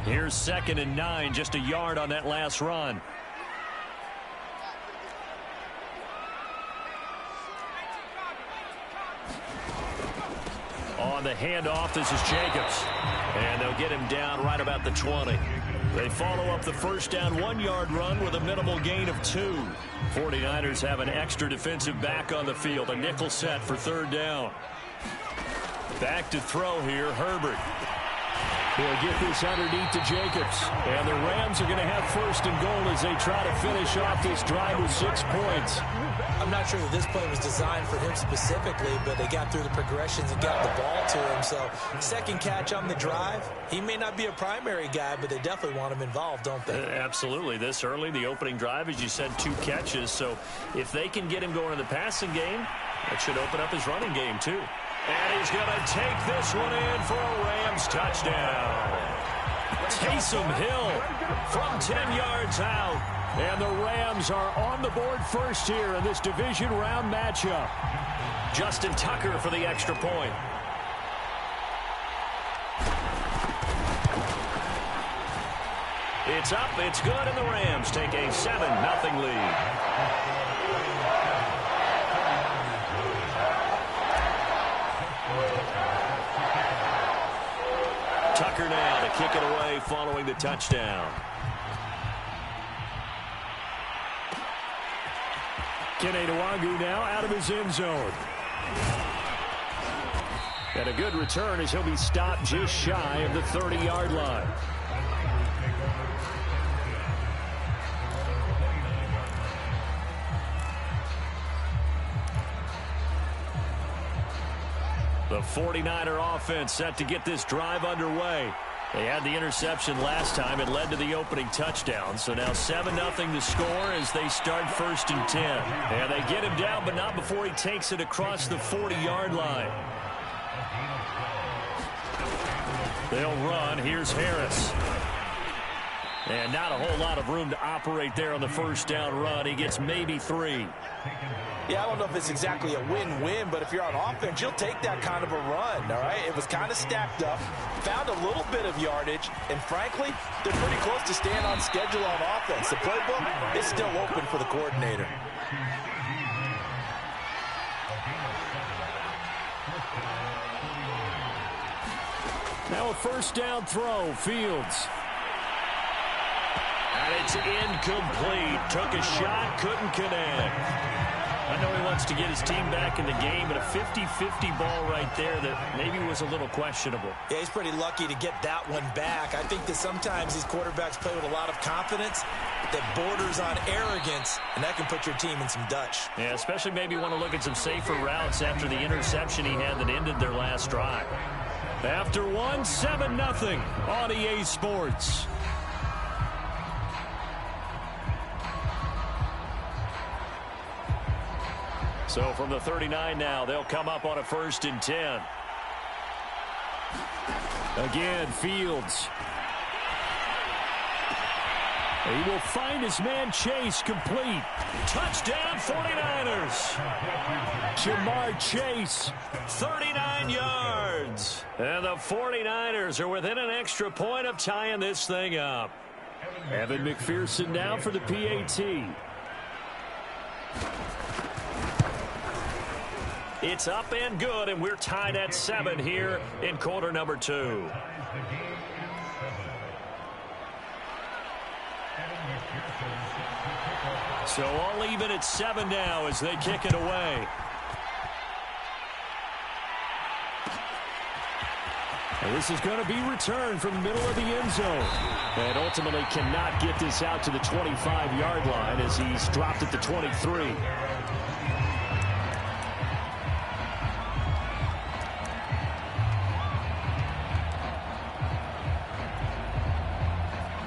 Here's 2nd and 9, just a yard on that last run. On the handoff, this is Jacobs. And they'll get him down right about the 20. They follow up the first down 1-yard run with a minimal gain of 2. 49ers have an extra defensive back on the field. A nickel set for 3rd down. Back to throw here, Herbert. He'll get this underneath to Jacobs. And the Rams are going to have first and goal as they try to finish off this drive with 6 points. I'm not sure that this play was designed for him specifically, but they got through the progressions and got the ball to him. So second catch on the drive. He may not be a primary guy, but they definitely want him involved, don't they? Absolutely. This early, the opening drive, as you said, 2 catches. So if they can get him going in the passing game, that should open up his running game too. And he's going to take this one in for a Rams touchdown. Taysom Hill from 10 yards out. And the Rams are on the board first here in this division round matchup. Justin Tucker for the extra point. It's up, it's good, and the Rams take a 7-0 lead. Tucker now to kick it away following the touchdown. Kene Nwangwu now out of his end zone. And a good return as he'll be stopped just shy of the 30-yard line. The 49er offense set to get this drive underway. They had the interception last time. It led to the opening touchdown. So now 7-0 to score as they start first and 10. And they get him down, but not before he takes it across the 40-yard line. They'll run. Here's Harris. And not a whole lot of room to operate there on the first down run. He gets maybe 3. Yeah, I don't know if it's exactly a win-win, but if you're on offense, you'll take that kind of a run, all right? It was kind of stacked up, found a little bit of yardage, and frankly, they're pretty close to staying on schedule on offense. The playbook is still open for the coordinator. Now a first down throw, Fields. And it's incomplete. Took a shot, couldn't connect. I know he wants to get his team back in the game, but a 50-50 ball right there that maybe was a little questionable. Yeah, he's pretty lucky to get that one back. I think that sometimes these quarterbacks play with a lot of confidence that borders on arrogance, and that can put your team in some Dutch. Yeah, especially maybe want to look at some safer routes after the interception he had that ended their last drive. After 7-0 on EA Sports. So from the 39 now, they'll come up on a first and 10. Again, Fields. He will find his man Chase complete. Touchdown 49ers. Jamar Chase, 39 yards. And the 49ers are within an extra point of tying this thing up. Evan McPherson now for the PAT. It's up and good, and we're tied at 7 here in quarter number 2. So all even at 7 now as they kick it away. And this is going to be returned from the middle of the end zone. And ultimately cannot get this out to the 25-yard line as he's dropped at the 23.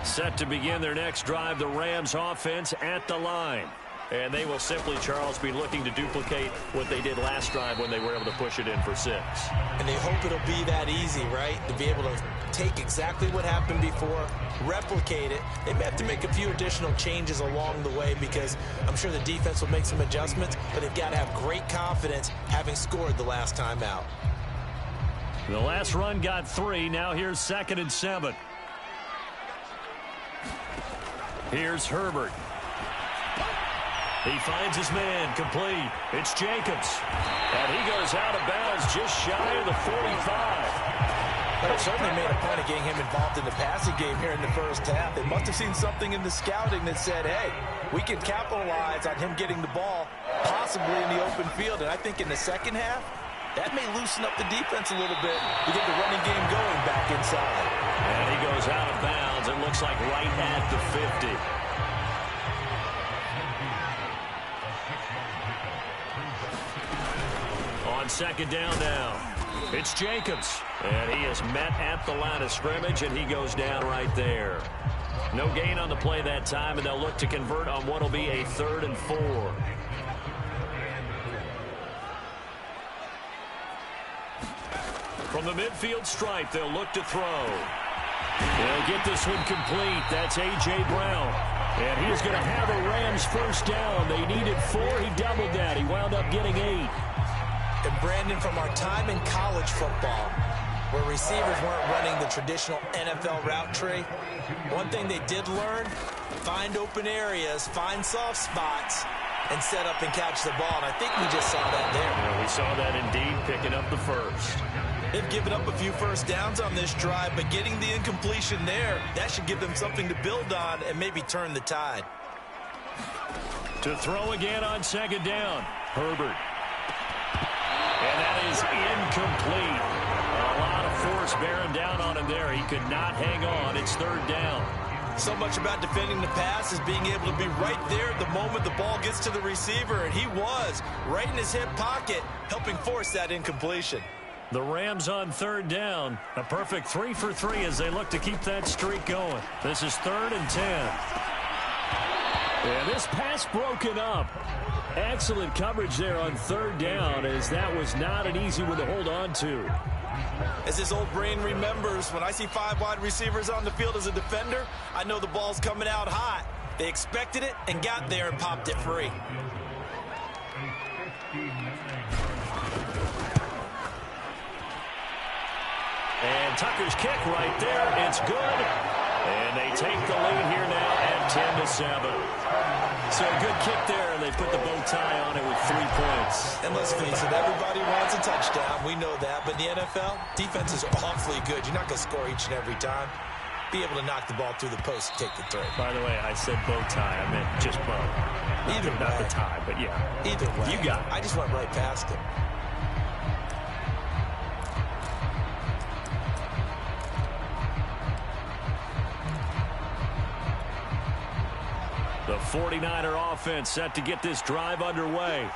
Set to begin their next drive, the Rams offense at the line. And they will simply, Charles, be looking to duplicate what they did last drive when they were able to push it in for 6. And they hope it'll be that easy, right? To be able to take exactly what happened before, replicate it. They may have to make a few additional changes along the way because I'm sure the defense will make some adjustments, but they've got to have great confidence having scored the last time out. The last run got 3. Now here's 2nd and 7. Here's Herbert. He finds his man complete. It's Jacobs. And he goes out of bounds just shy of the 45. But it certainly made a point of getting him involved in the passing game here in the first half. They must have seen something in the scouting that said, hey, we can capitalize on him getting the ball possibly in the open field. And I think in the second half, That may loosen up the defense a little bit to get the running game going back inside. And he goes out of bounds. It looks like right at the 50. On second down now, it's Jacobs. And he is met at the line of scrimmage, and he goes down right there. No gain on the play that time, and they'll look to convert on what will be a 3rd and 4. From the midfield stripe, they'll look to throw. They'll get this one complete. That's A.J. Brown. And he's going to have a Rams first down. They needed 4. He doubled that. He wound up getting 8. And Brandon, from our time in college football, where receivers weren't running the traditional NFL route tree, one thing they did learn, find open areas, find soft spots, and set up and catch the ball. And I think we just saw that there. Yeah, we saw that indeed, picking up the first. They've given up a few first downs on this drive, but getting the incompletion there, that should give them something to build on and maybe turn the tide. To throw again on second down, Herbert. And that is incomplete. A lot of force bearing down on him there. He could not hang on. It's 3rd down. So much about defending the pass is being able to be right there at the moment the ball gets to the receiver, and he was right in his hip pocket, helping force that incompletion. The Rams on 3rd down. A perfect 3 for 3 as they look to keep that streak going. This is 3rd and 10. And this pass broken up. Excellent coverage there on 3rd down, as that was not an easy one to hold on to. As his old brain remembers, when I see 5 wide receivers on the field as a defender, I know the ball's coming out hot. They expected it and got there and popped it free. And Tucker's kick right there. It's good. And they take the lead here now at 10-7. So a good kick there, and they put the bow tie on it with 3 points. And let's face it, everybody wants a touchdown. We know that. But in the NFL, defense is awfully good. You're not going to score each and every time. Be able to knock the ball through the post and take the throw. By the way, I said bow tie. I meant just bow. Either way. Not the tie, but yeah. Either way. You got it. I just went right past him. The 49er offense set to get this drive underway.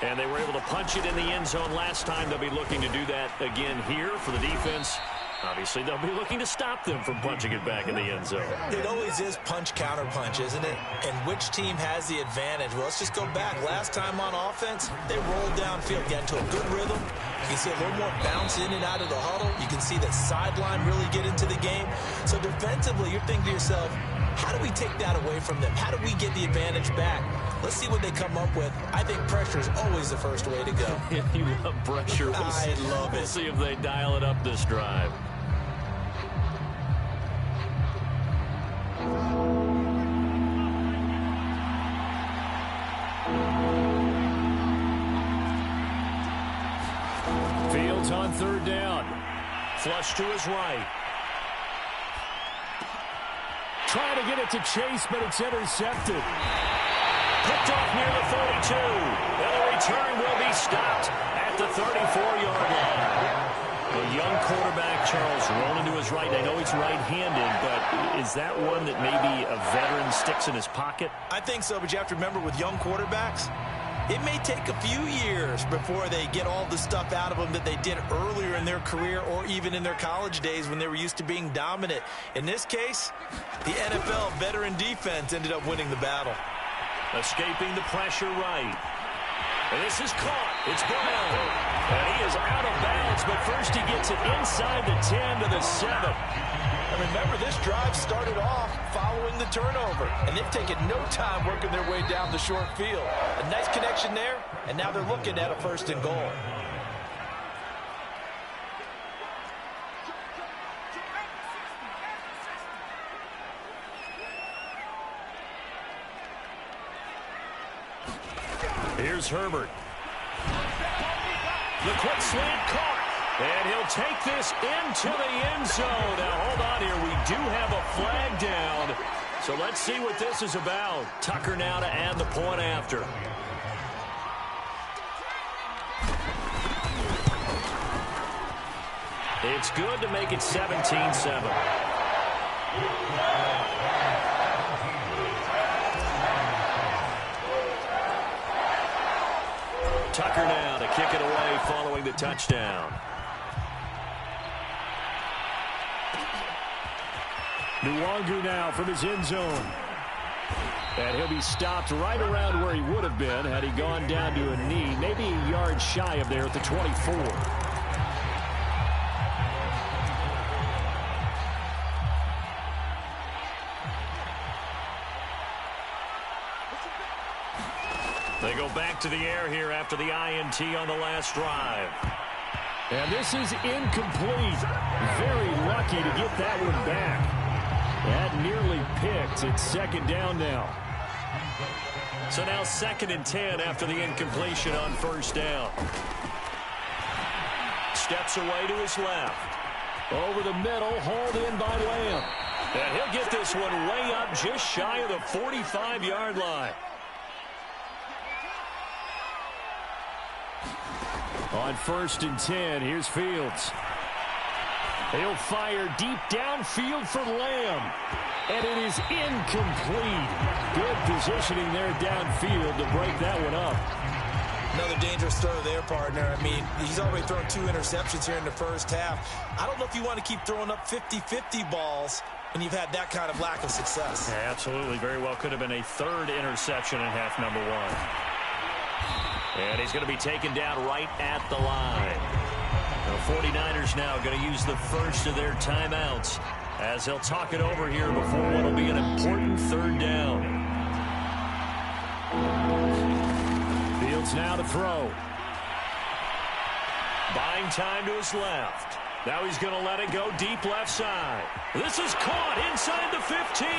And they were able to punch it in the end zone last time. They'll be looking to do that again here for the defense. Obviously, they'll be looking to stop them from punching it back in the end zone. It always is punch-counter-punch, isn't it? And which team has the advantage? Well, let's just go back. Last time on offense, they rolled downfield, got into a good rhythm. You can see a little more bounce in and out of the huddle. You can see that sideline really get into the game. So defensively, you're thinking to yourself, how do we take that away from them? How do we get the advantage back? Let's see what they come up with. I think pressure is always the first way to go. You love pressure. I love it. We'll see if they dial it up this drive. Fields on 3rd down. Flush to his right. Trying to get it to Chase, but it's intercepted. Picked off near the 42. And the return will be stopped at the 34-yard line. A young quarterback, Charles, rolling to his right. I know he's right-handed, but is that one that maybe a veteran sticks in his pocket? I think so, but you have to remember with young quarterbacks, it may take a few years before they get all the stuff out of them that they did earlier in their career or even in their college days when they were used to being dominant. In this case, the NFL veteran defense ended up winning the battle. Escaping the pressure right. And this is caught. It's Brown. And he is out of bounds, but first he gets it inside the 10 to the 7. And remember, this drive started off following the turnover, and they've taken no time working their way down the short field. A nice connection there, and now they're looking at a 1st and goal. Here's Herbert. The quick slant caught. And he'll take this into the end zone. Now, hold on here. We do have a flag down. So let's see what this is about. Tucker now to add the point after. It's good to make it 17-7. Tucker now to kick it away following the touchdown. Nwangu now from his end zone. And he'll be stopped right around where he would have been had he gone down to a knee, maybe a yard shy of there at the 24. They go back to the air here after the INT on the last drive. And this is incomplete. Very lucky to get that one back. That nearly picked. It's second down now. So now 2nd and 10 after the incompletion on first down. Steps away to his left. Over the middle, hauled in by Lamb. And he'll get this one way up just shy of the 45-yard line. On 1st and 10, here's Fields. He'll fire deep downfield for Lamb. And it is incomplete. Good positioning there downfield to break that one up. Another dangerous throw there, partner. I mean, he's already thrown 2 interceptions here in the first half. I don't know if you want to keep throwing up 50-50 balls when you've had that kind of lack of success. Yeah, absolutely. Very well could have been a 3rd interception in half number 1. And he's going to be taken down right at the line. The 49ers now going to use the first of their timeouts as they'll talk it over here before what will be an important 3rd down. Fields now to throw. Buying time to his left. Now he's going to let it go deep left side. This is caught inside the 15.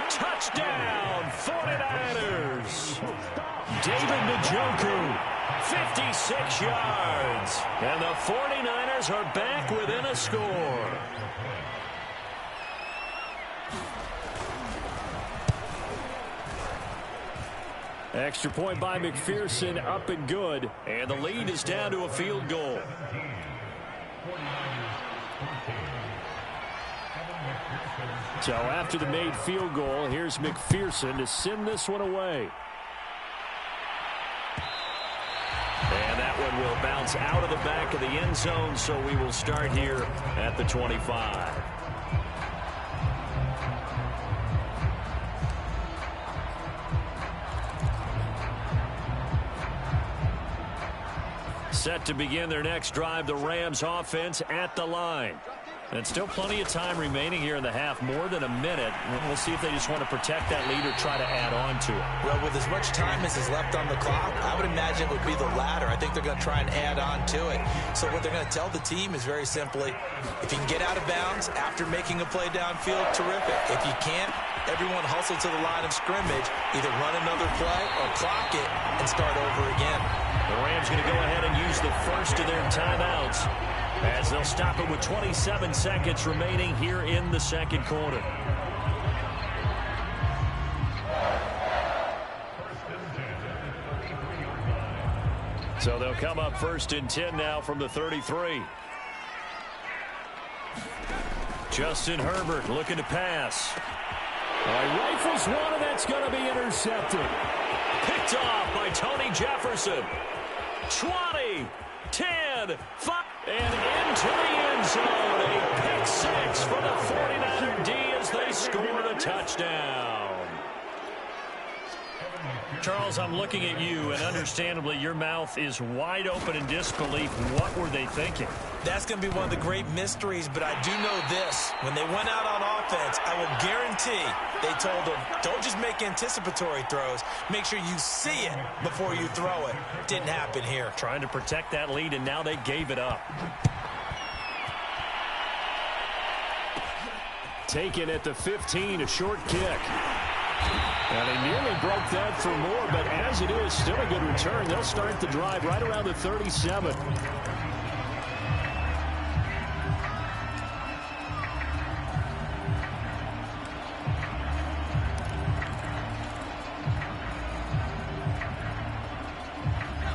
Touchdown, 49ers. David Njoku, 56 yards. And the 49ers are back within a score. Extra point by McPherson, up and good. And the lead is down to a field goal. So after the made field goal, here's McPherson to send this one away. And that one will bounce out of the back of the end zone, so we will start here at the 25. Set to begin their next drive, the Rams offense at the line. And still plenty of time remaining here in the half, more than a minute. We'll see if they just want to protect that lead or try to add on to it. Well, with as much time as is left on the clock, I would imagine it would be the latter. I think they're going to try and add on to it. So what they're going to tell the team is very simply, if you can get out of bounds after making a play downfield, terrific. If you can't, everyone hustle to the line of scrimmage, either run another play or clock it and start over again. The Rams going to go ahead and use the first of their timeouts as they'll stop it with 27 seconds remaining here in the second quarter. So they'll come up 1st and 10 now from the 33. Justin Herbert looking to pass. Rifles one, and that's going to be intercepted. Picked off by Tony Jefferson. 20, 10, 5, and into the end zone. A pick 6 for the 49er D as they score the touchdown. Charles, I'm looking at you, and understandably, your mouth is wide open in disbelief. What were they thinking? That's going to be one of the great mysteries, but I do know this. When they went out on offense, I will guarantee they told them, don't just make anticipatory throws. Make sure you see it before you throw it. Didn't happen here. Trying to protect that lead, and now they gave it up. Taken at the 15, a short kick. And they nearly broke that for more, but as it is, still a good return. They'll start the drive right around the 37.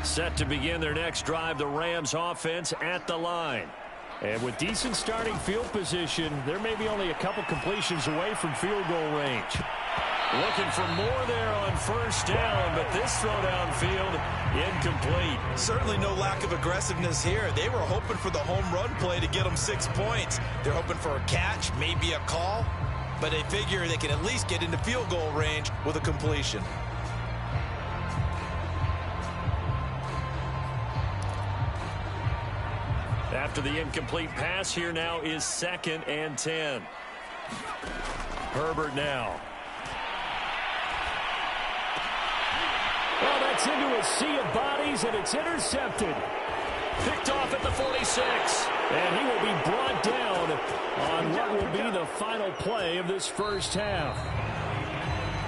Set to begin their next drive, the Rams offense at the line. And with decent starting field position, there may be only a couple completions away from field goal range. Looking for more there on first down, but this throw downfield incomplete. Certainly no lack of aggressiveness here. They were hoping for the home run play to get them 6 points. They're hoping for a catch, maybe a call, but they figure they can at least get into field goal range with a completion. After the incomplete pass, here now is 2nd and 10. Herbert now. Well, that's into a sea of bodies, and it's intercepted. Picked off at the 46. And he will be brought down on what will be the final play of this first half.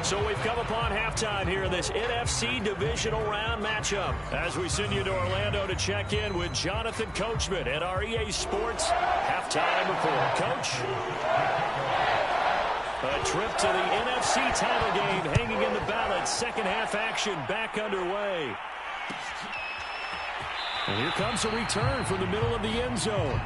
So we've come upon halftime here in this NFC divisional round matchup. As we send you to Orlando to check in with Jonathan Coachman at our EA Sports halftime report. Coach? A trip to the NFC title game hanging in the balance. Second half action back underway. And here comes a return from the middle of the end zone.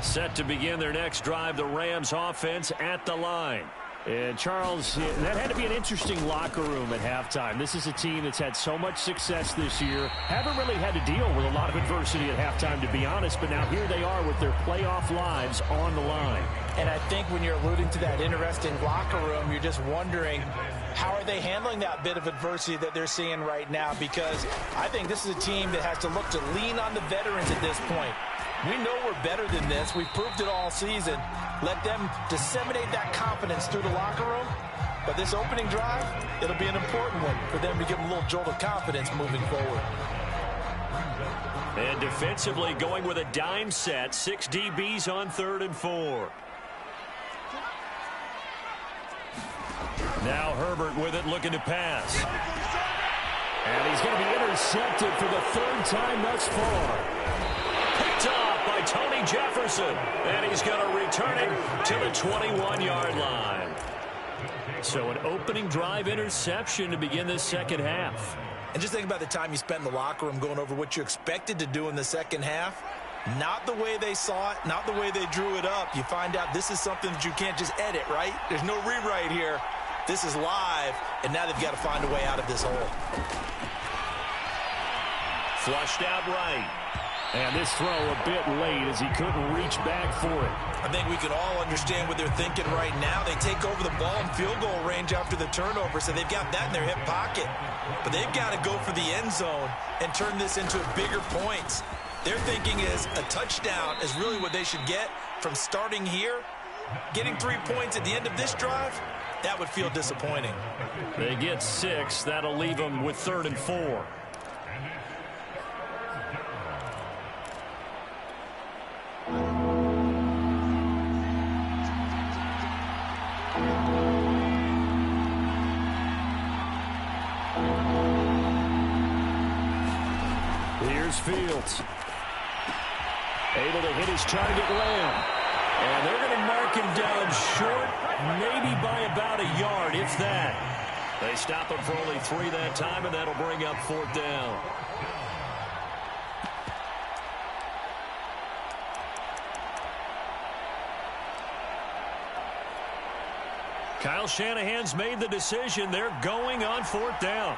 Set to begin their next drive, the Rams offense at the line. And Charles, that had to be an interesting locker room at halftime. This is a team that's had so much success this year. Haven't really had to deal with a lot of adversity at halftime, to be honest. But now here they are with their playoff lives on the line. And I think when you're alluding to that interesting locker room, you're just wondering, how are they handling that bit of adversity that they're seeing right now? Because I think this is a team that has to look to lean on the veterans at this point. We know we're better than this. We've proved it all season. Let them disseminate that confidence through the locker room. But this opening drive, it'll be an important one for them to give them a little jolt of confidence moving forward. And defensively going with a dime set. 6 DBs on 3rd and 4. Now Herbert with it, looking to pass. And he's going to be intercepted for the 3rd time thus far. Picked off by Tony Jefferson. And he's going to return it to the 21-yard line. So an opening drive interception to begin this second half. And just think about the time you spent in the locker room going over what you expected to do in the second half. Not the way they saw it, not the way they drew it up. You find out this is something that you can't just edit, right? There's no rewrite here. This is live, and now they've got to find a way out of this hole. Flushed out right. And this throw a bit late as he couldn't reach back for it. I think we can all understand what they're thinking right now. They take over the ball in field goal range after the turnover, so they've got that in their hip pocket. But they've got to go for the end zone and turn this into bigger points. Their thinking is a touchdown is really what they should get from starting here. Getting 3 points at the end of this drive, that would feel disappointing. They get 6. That'll leave them with 3rd and 4. Here's Fields. Able to hit his target, Lamb. And they're going to mark him down short, maybe by about a yard, if that. They stop him for only 3 that time, and that'll bring up 4th down. Kyle Shanahan's made the decision. They're going on 4th down.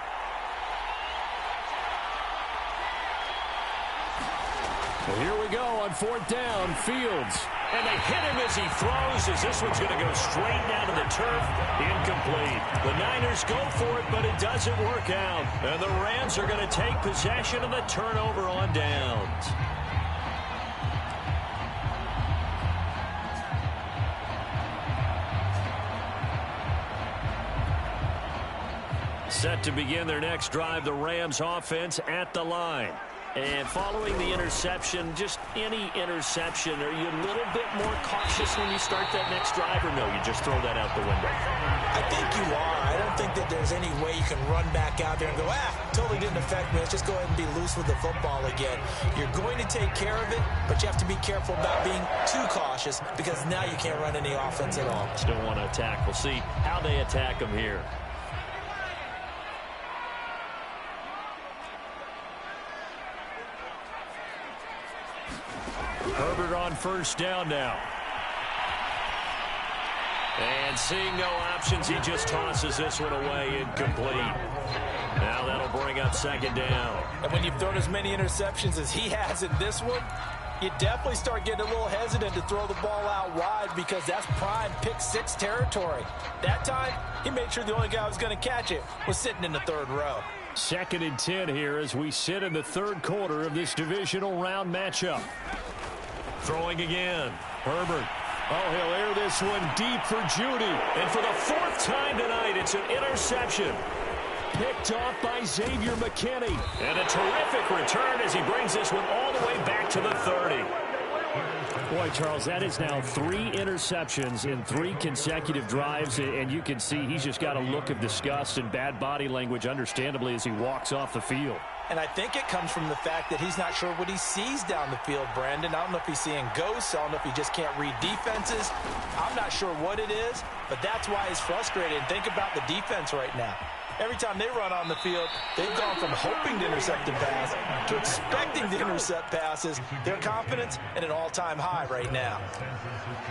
Well, here we go on 4th down. Fields. And they hit him as he throws, as this one's going to go straight down to the turf. Incomplete. The Niners go for it, but it doesn't work out. And the Rams are going to take possession of the turnover on downs. Set to begin their next drive, the Rams offense at the line. And following the interception, just any interception, are you a little bit more cautious when you start that next drive, or no, you just throw that out the window? I think you are. I don't think that there's any way you can run back out there and go, totally didn't affect me. Let's just go ahead and be loose with the football again. You're going to take care of it, but you have to be careful about being too cautious because now you can't run any offense at all. Still want to attack. We'll see how they attack them here. Herbert on first down now. And seeing no options, he just tosses this one away, incomplete. Now that'll bring up second down. And when you've thrown as many interceptions as he has in this one, you definitely start getting a little hesitant to throw the ball out wide because that's prime pick six territory. That time, he made sure the only guy who was going to catch it was sitting in the third row. 2nd and 10 here as we sit in the third quarter of this divisional round matchup. Throwing again. Herbert. Oh, he'll air this one deep for Judy. And for the 4th time tonight, it's an interception. Picked off by Xavier McKinney. And a terrific return as he brings this one all the way back to the 30. Boy, Charles, that is now 3 interceptions in 3 consecutive drives, and you can see he's just got a look of disgust and bad body language, understandably, as he walks off the field. And I think it comes from the fact that he's not sure what he sees down the field, Brandon. I don't know if he's seeing ghosts. I don't know if he just can't read defenses. I'm not sure what it is, but that's why he's frustrated. And think about the defense right now. Every time they run on the field, they've gone from hoping to intercept a pass to expecting to intercept passes. Their confidence at an all-time high right now.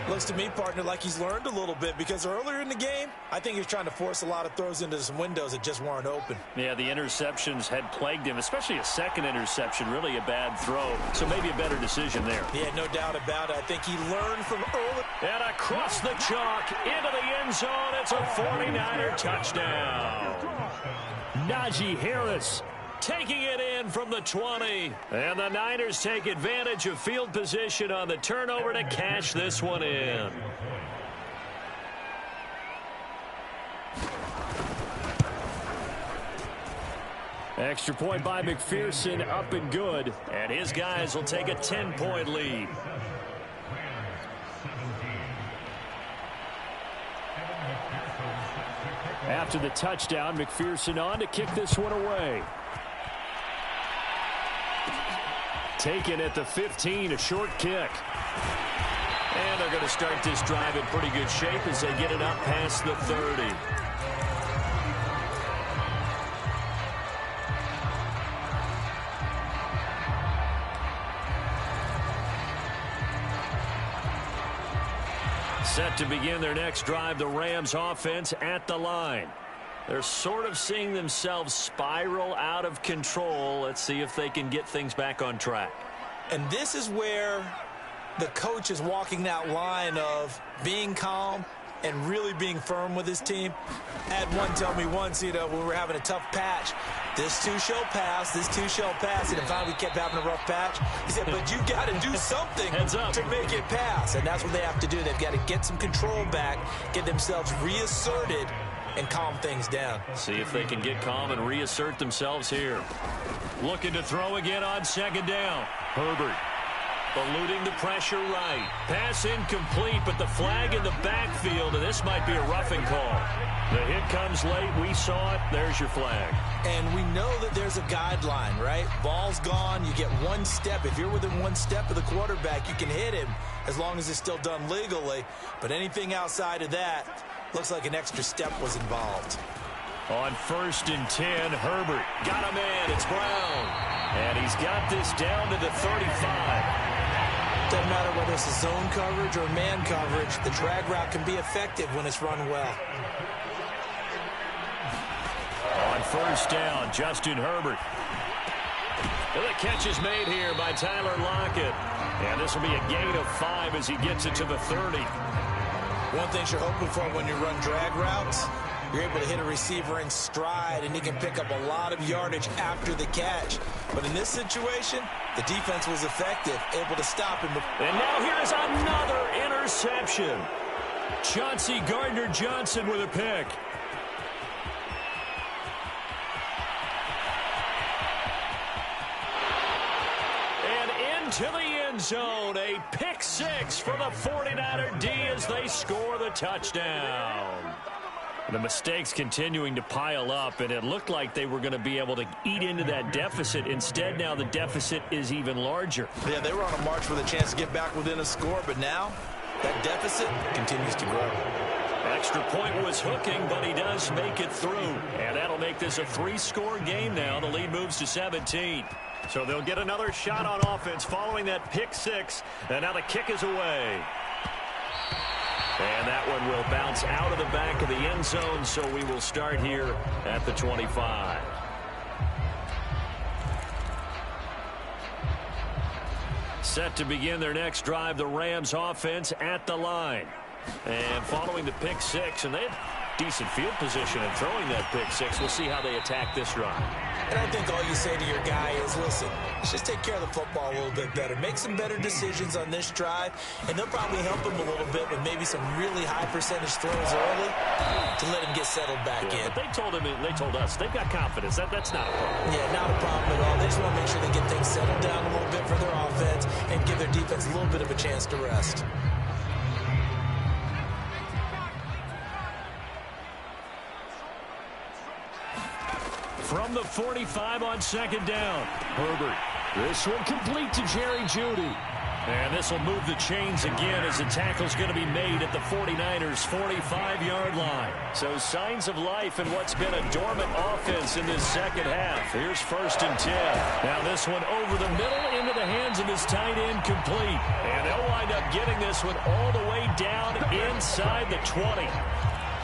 Looks to me, partner, like he's learned a little bit because earlier in the game, I think he was trying to force a lot of throws into some windows that just weren't open. Yeah, the interceptions had plagued him, especially a second interception, really a bad throw. So maybe a better decision there. Yeah, no doubt about it. I think he learned from early. And across the chalk into the end zone, it's a 49er touchdown. Najee Harris taking it in from the 20. And the Niners take advantage of field position on the turnover to cash this one in. Extra point by McPherson, up and good. And his guys will take a 10-point lead. After the touchdown, McPherson on to kick this one away. Taken at the 15, a short kick. And they're going to start this drive in pretty good shape as they get it up past the 30. Set to begin their next drive, the Rams offense at the line. They're sort of seeing themselves spiral out of control. Let's see if they can get things back on track. And this is where the coach is walking that line of being calm and really being firm with his team. I had one tell me once, when we were having a tough patch, this too shall pass, this too shall pass. And finally we kept having a rough patch. He said, but you got to do something to make it pass. And that's what they have to do. They've got to get some control back, get themselves reasserted, and calm things down. See if they can get calm and reassert themselves here. Looking to throw again on second down. Herbert eluding the pressure right. Pass incomplete, but the flag in the backfield, and this might be a roughing call. The hit comes late. We saw it. There's your flag. And we know that there's a guideline, right? Ball's gone. You get one step. If you're within one step of the quarterback, you can hit him as long as it's still done legally. But anything outside of that, looks like an extra step was involved. On 1st and 10, Herbert got him in. It's Brown. And he's got this down to the 35. Doesn't matter whether it's a zone coverage or man coverage, the drag route can be effective when it's run well. On 1st down, Justin Herbert. And the catch is made here by Tyler Lockett. And this will be a gain of 5 as he gets it to the 30. One thing you're hoping for when you run drag routes, you're able to hit a receiver in stride, and he can pick up a lot of yardage after the catch. But in this situation, the defense was effective, able to stop him. And now here's another interception. Chauncey Gardner-Johnson with a pick. into the end zone. A pick six for the 49er D as they score the touchdown. The mistakes continuing to pile up, and it looked like they were going to be able to eat into that deficit. Instead, now the deficit is even larger. Yeah, they were on a march for the chance to get back within a score, but now that deficit continues to grow. Extra point was hooking, but he does make it through. And that'll make this a 3-score game now. The lead moves to 17. So they'll get another shot on offense following that pick six. And now the kick is away. And that one will bounce out of the back of the end zone, so we will start here at the 25. Set to begin their next drive, the Rams offense at the line. And following the pick six, and they have decent field position in throwing that pick six. We'll see how they attack this drive. And I think all you say to your guy is, listen, let's just take care of the football a little bit better. Make some better decisions on this drive, and they'll probably help him a little bit with maybe some really high percentage throws early to let him get settled back in. But they told us they've got confidence. That's not a problem. Yeah, not a problem at all. They just want to make sure they get things settled down a little bit for their offense and give their defense a little bit of a chance to rest. From the 45 on second down. Herbert. This one complete to Jerry Jeudy. And this will move the chains again as the tackle's going to be made at the 49ers' 45-yard line. So signs of life in what's been a dormant offense in this second half. Here's 1st and 10. Now this one over the middle into the hands of his tight end complete. And they'll wind up getting this one all the way down inside the 20.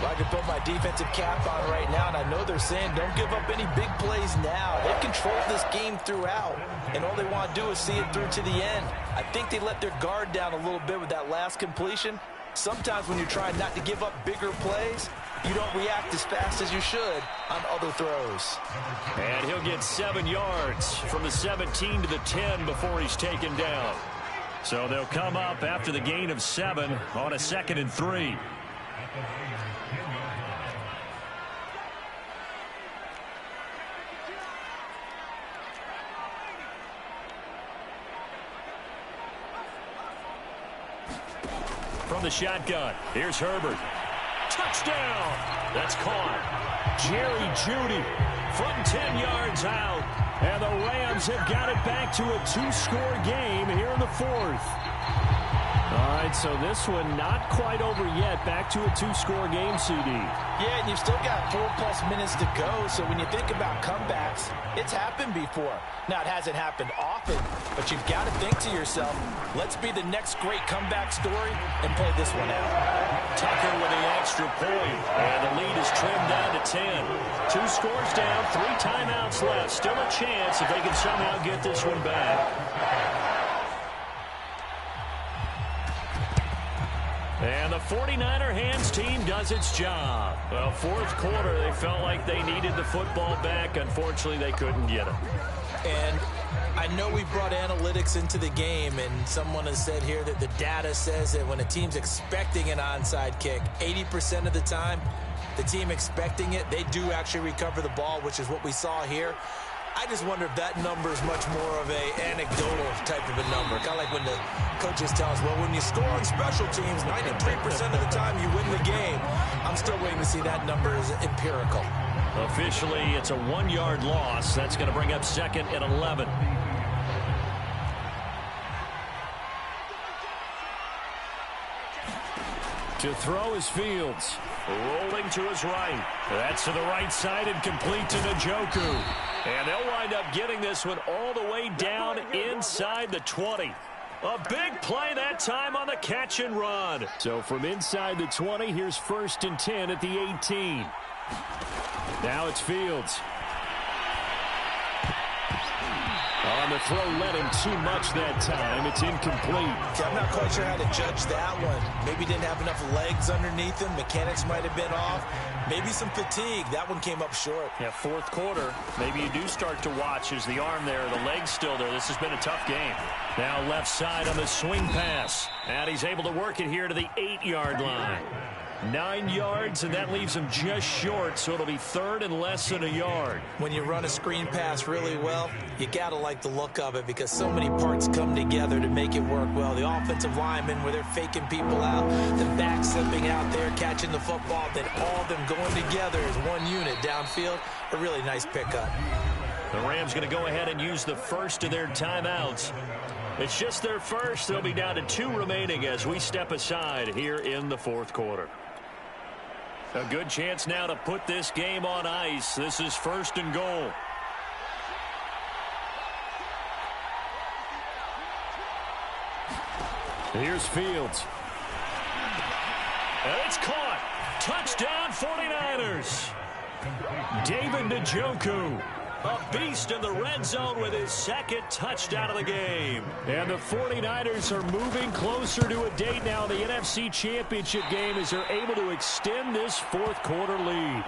Well, I can put my defensive cap on right now, and I know they're saying don't give up any big plays now. They've controlled this game throughout, and all they want to do is see it through to the end. I think they let their guard down a little bit with that last completion. Sometimes when you're trying not to give up bigger plays, you don't react as fast as you should on other throws. And he'll get 7 yards from the 17 to the 10 before he's taken down. So they'll come up after the gain of 7 on a 2nd and 3. From the shotgun, here's Herbert. Touchdown! That's caught. Jerry Jeudy from 10 yards out. And the Rams have got it back to a 2-score game here in the 4th. All right, so this one not quite over yet. Back to a 2-score game, CD. Yeah, and you've still got 4+ minutes to go. So when you think about comebacks, it's happened before. Now, it hasn't happened often, but you've got to think to yourself, let's be the next great comeback story and play this one out. Tucker with the extra point, and the lead is trimmed down to 10. 2 scores down, 3 timeouts left. Still a chance if they can somehow get this one back. And the 49er hands team does its job. Well, 4th quarter, they felt like they needed the football back. Unfortunately, they couldn't get it. And I know we brought analytics into the game, and someone has said here that the data says that when a team's expecting an onside kick, 80% of the time, the team expecting it, they do actually recover the ball, which is what we saw here. I just wonder if that number is much more of a anecdotal type of a number. Kind of like when the coaches tell us, well, when you score on special teams, 93% of the time you win the game. I'm still waiting to see that number as empirical. Officially, it's a 1-yard loss. That's going to bring up 2nd and 11. To throw is Fields. Rolling to his right. That's to the right side and complete to Njoku. And they'll wind up getting this one all the way down inside the 20. A big play that time on the catch and run. So from inside the 20, here's 1st and 10 at the 18. Now it's Fields. On the throw, led him too much that time. It's incomplete. I'm not quite sure how to judge that one. Maybe didn't have enough legs underneath him. Mechanics might have been off. Maybe some fatigue. That one came up short. Yeah, 4th quarter. Maybe you do start to watch. Is the arm there, the leg's still there? This has been a tough game. Now left side on the swing pass. And he's able to work it here to the 8-yard line. 9 yards, and that leaves him just short, so it'll be third and less than a yard. When you run a screen pass really well, you got to like the look of it because so many parts come together to make it work well. The offensive linemen, where they're faking people out, the back slipping out there, catching the football, then all of them going together as one unit downfield. A really nice pickup. The Rams going to go ahead and use the first of their timeouts. It's just their first. They'll be down to 2 remaining as we step aside here in the fourth quarter. A good chance now to put this game on ice. This is first and goal. Here's Fields. And it's caught. Touchdown 49ers. David Njoku, a beast in the red zone with his second touchdown of the game. And the 49ers are moving closer to a date now in the NFC Championship game as they're able to extend this fourth quarter lead.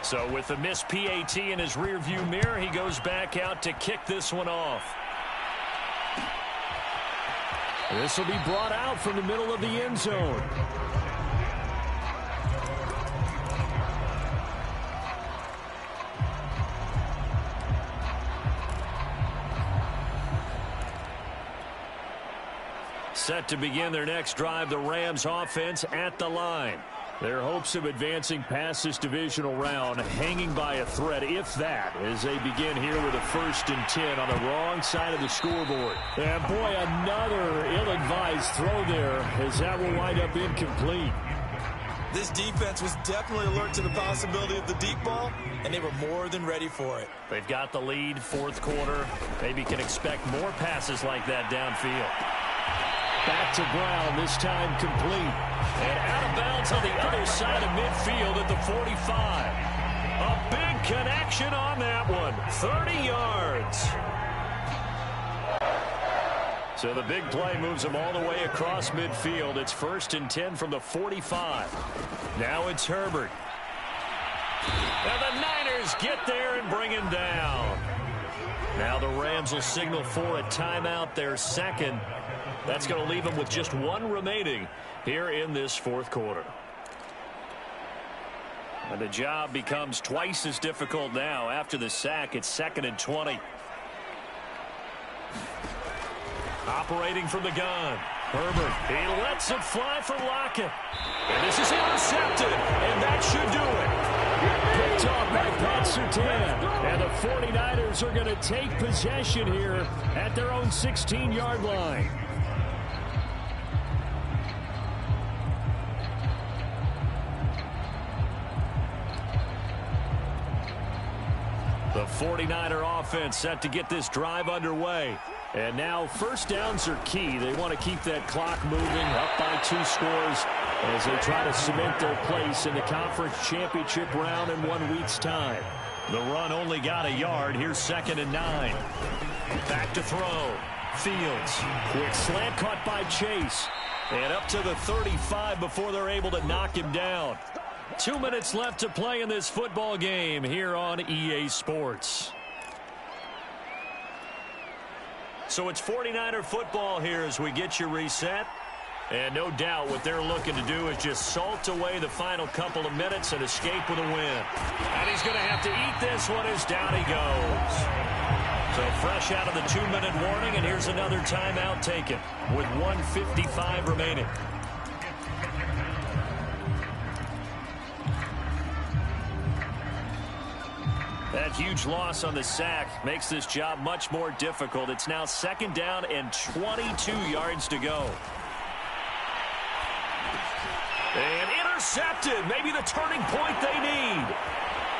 So with the missed PAT in his rearview mirror, he goes back out to kick this one off. This will be brought out from the middle of the end zone. Set to begin their next drive, the Rams offense at the line. Their hopes of advancing past this divisional round hanging by a thread, if that, as they begin here with a 1st and 10 on the wrong side of the scoreboard. And boy, another ill-advised throw there as that will wind up incomplete. This defense was definitely alert to the possibility of the deep ball, and they were more than ready for it. They've got the lead, fourth quarter. Maybe can expect more passes like that downfield. Back to Brown, this time complete. And out of bounds on the other side of midfield at the 45. A big connection on that one. 30 yards. So the big play moves him all the way across midfield. It's 1st and 10 from the 45. Now it's Herbert. And the Niners get there and bring him down. Now the Rams will signal for a timeout, their second. That's going to leave them with just 1 remaining here in this fourth quarter. And the job becomes twice as difficult now after the sack. It's 2nd and 20. Operating from the gun. Herbert, he lets it fly for Lockett. And this is intercepted, and that should do it. Picked off by Pat Surtain. And the 49ers are going to take possession here at their own 16-yard line. The 49er offense set to get this drive underway. And now first downs are key. They want to keep that clock moving, up by 2 scores as they try to cement their place in the conference championship round in 1 week's time. The run only got a yard. Here's 2nd and 9. Back to throw. Fields. Quick slant caught by Chase. And up to the 35 before they're able to knock him down. 2 minutes left to play in this football game here on EA Sports. So it's 49er football here as we get you reset. And no doubt what they're looking to do is just salt away the final couple of minutes and escape with a win. And he's going to have to eat this one as down he goes. So fresh out of the 2-minute warning, and here's another timeout taken with 1:55 remaining. That huge loss on the sack makes this job much more difficult. It's now 2nd down and 22 yards to go. And intercepted. Maybe the turning point they need.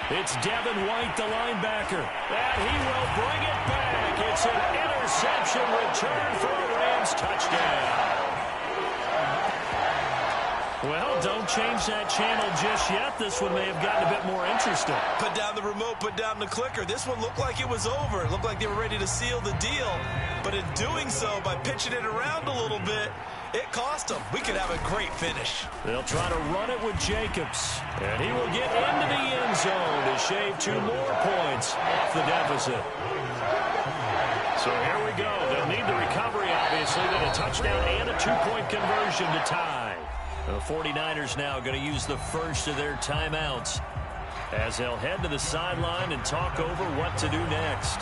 It's Devin White, the linebacker. And he will bring it back. It's an interception return for a Rams touchdown. Well, don't change that channel just yet. This one may have gotten a bit more interesting. Put down the remote, put down the clicker. This one looked like it was over. It looked like they were ready to seal the deal. But in doing so, by pitching it around a little bit, it cost them. We could have a great finish. They'll try to run it with Jacobs. And he will get into the end zone to shave 2 more points off the deficit. So here we go. They'll need the recovery, obviously, then a touchdown and a two-point conversion to tie. The 49ers now going to use the first of their timeouts as they'll head to the sideline and talk over what to do next.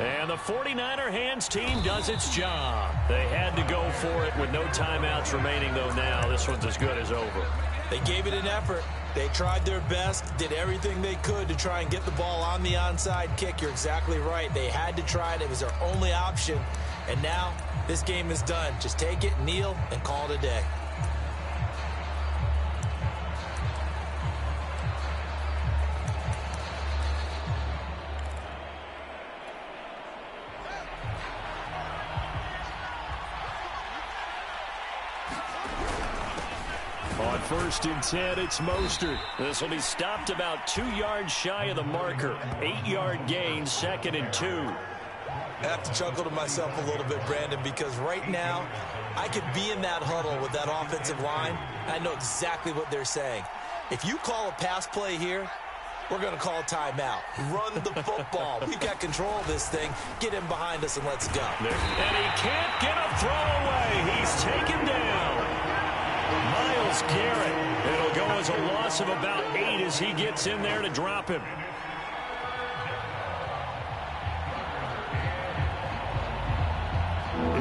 And the 49er hands team does its job. They had to go for it with no timeouts remaining, though now this one's as good as over. They gave it an effort. They tried their best, did everything they could to try and get the ball on the onside kick. You're exactly right. They had to try it. It was their only option. And now this game is done. Just take it, kneel, and call it a day. On 1st and 10, it's Mostert. This will be stopped about 2 yards shy of the marker. 8-yard gain, 2nd and 2. I have to chuckle to myself a little bit, Brandon, because right now I could be in that huddle with that offensive line. I know exactly what they're saying. If you call a pass play here, we're going to call a timeout. Run the football. We've got control of this thing. Get him behind us and let's go. And he can't get a throw away. He's taken down. Myles Garrett. It'll go as a loss of about 8 as he gets in there to drop him.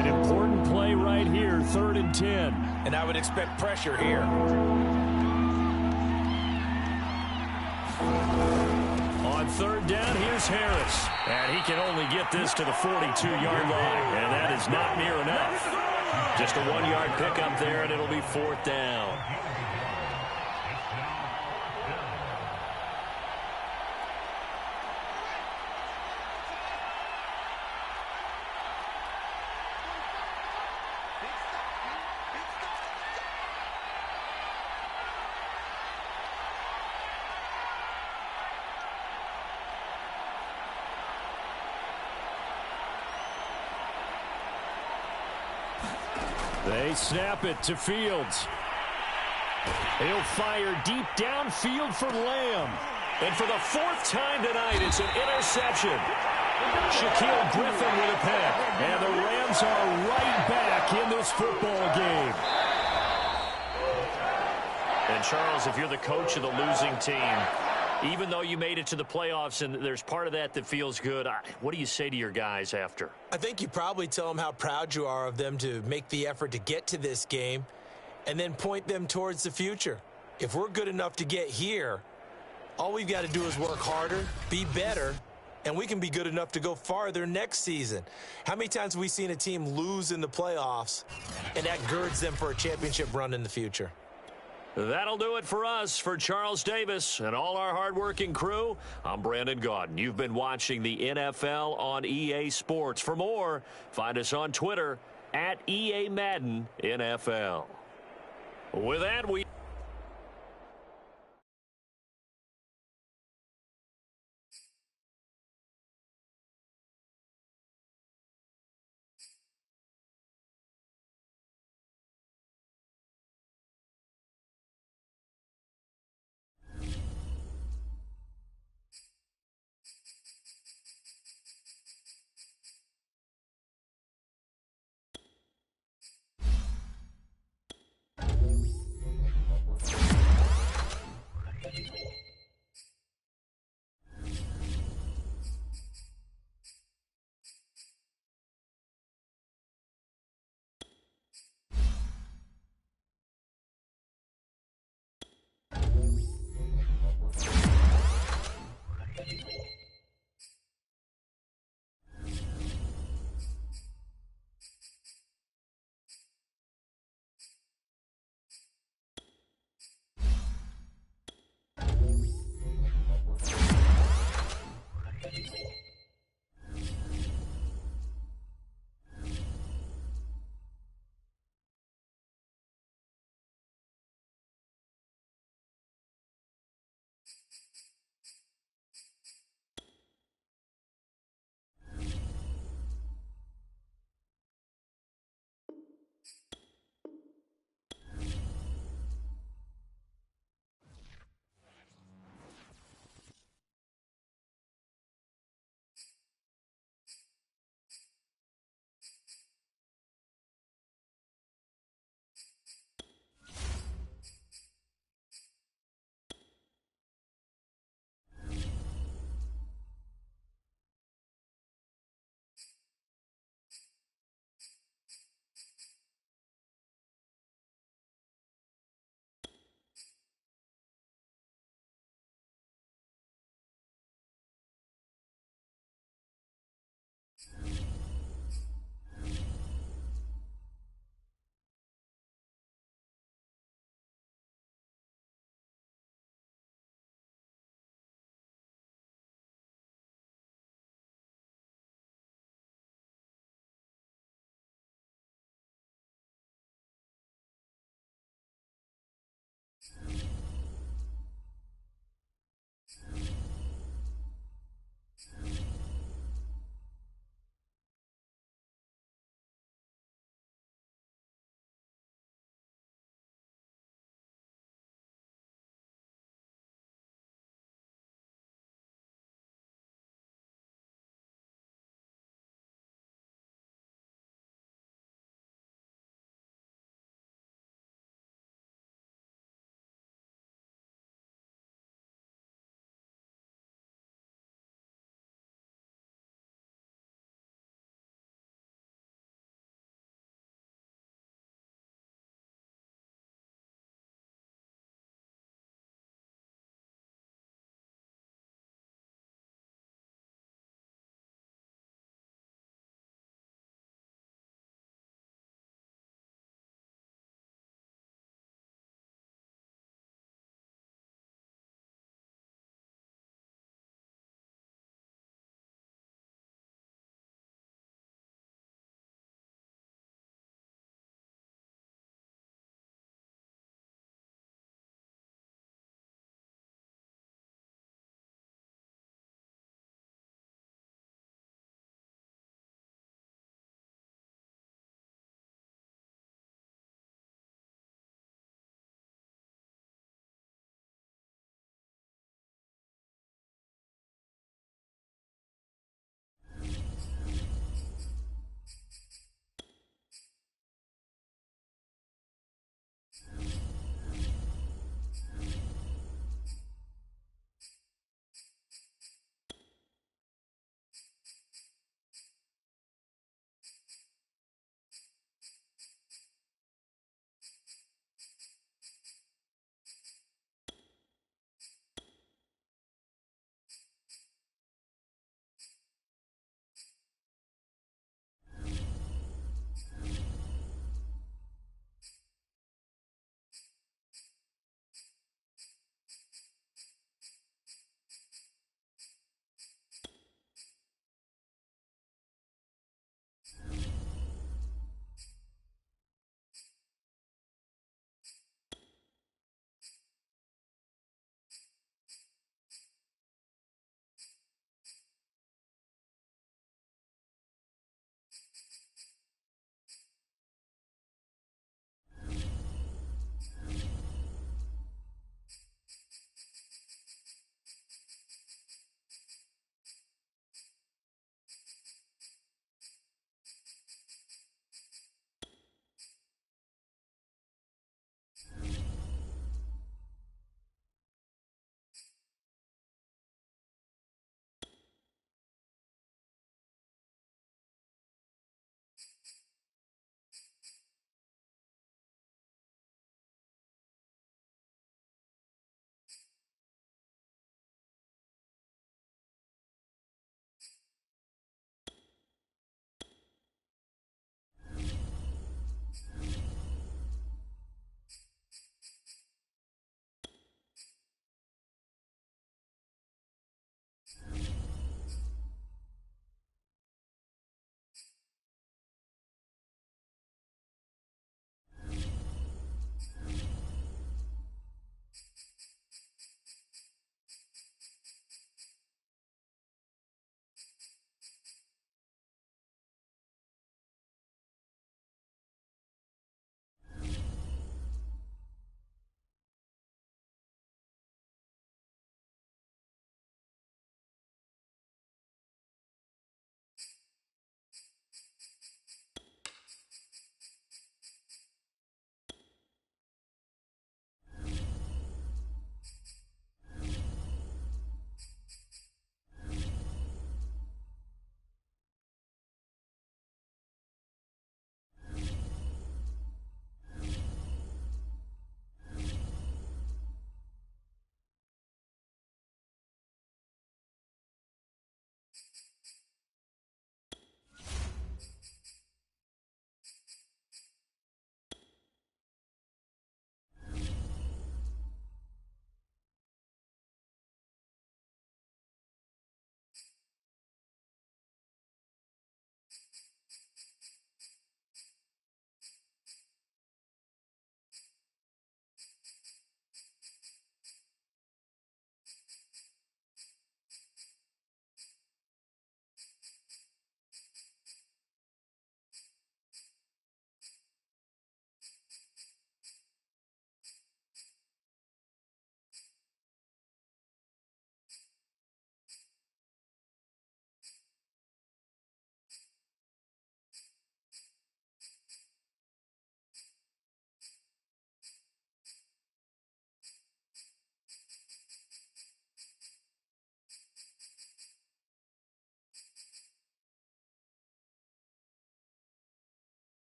An important play right here, 3rd and 10. And I would expect pressure here. On 3rd down, here's Harris. And he can only get this to the 42-yard line. And that is not near enough. Just a 1-yard pickup there, and it'll be 4th down. They snap it to Fields. He'll fire deep downfield for Lamb. And for the 4th time tonight, it's an interception. Shaquille Griffin with a pick. And the Rams are right back in this football game. And Charles, if you're the coach of the losing team, even though you made it to the playoffs and there's part of that that feels good, what do you say to your guys after? I think you probably tell them how proud you are of them to make the effort to get to this game and then point them towards the future. If we're good enough to get here, all we've got to do is work harder, be better, and we can be good enough to go farther next season. How many times have we seen a team lose in the playoffs, and that girds them for a championship run in the future? That'll do it for us. For Charles Davis and all our hardworking crew, I'm Brandon Gaudin. You've been watching the NFL on EA Sports. For more, find us on Twitter at EA Madden NFL. With that, we...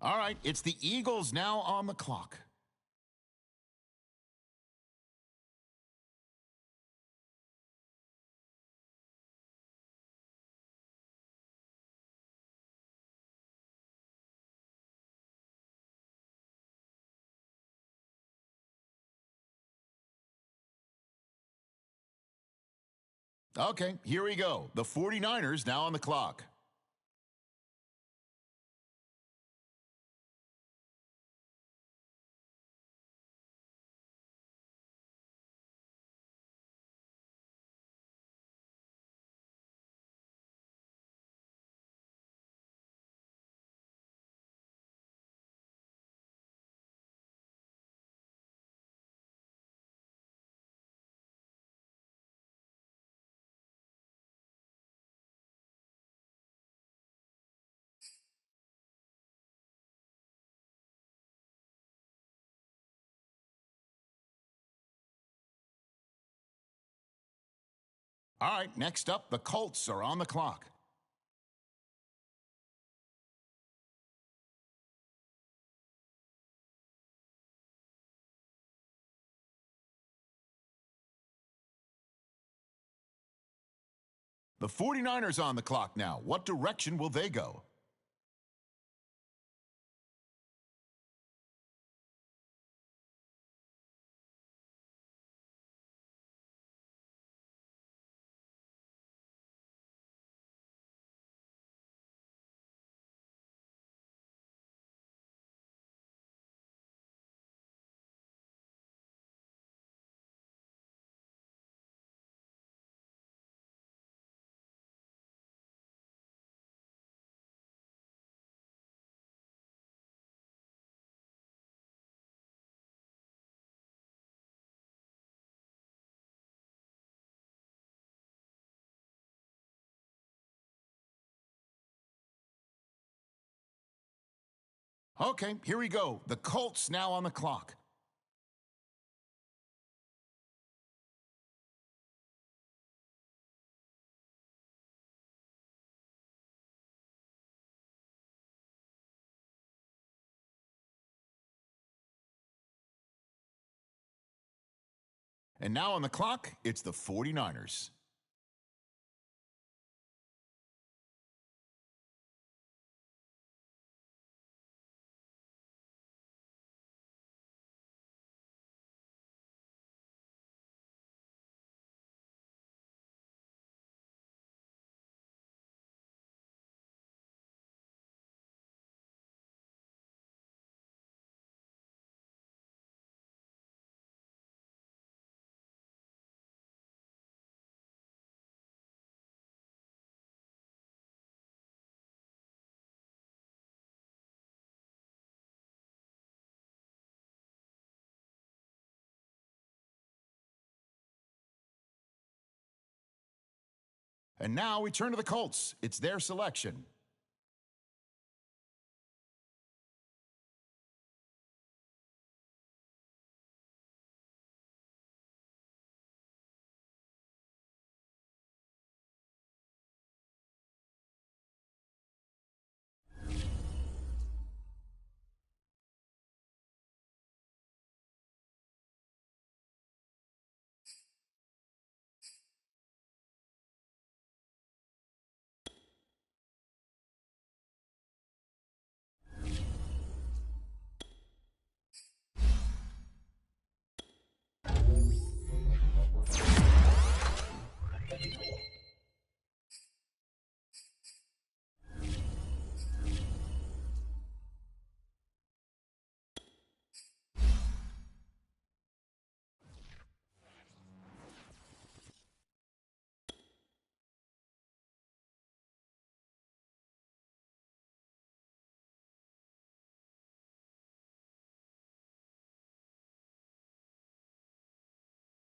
All right, it's the Eagles now on the clock. Okay, here we go. The 49ers now on the clock. All right, next up, the Colts are on the clock. The 49ers on the clock now. What direction will they go? Okay, here we go. The Colts now on the clock. And now on the clock, it's the 49ers. And now we turn to the Colts. It's their selection.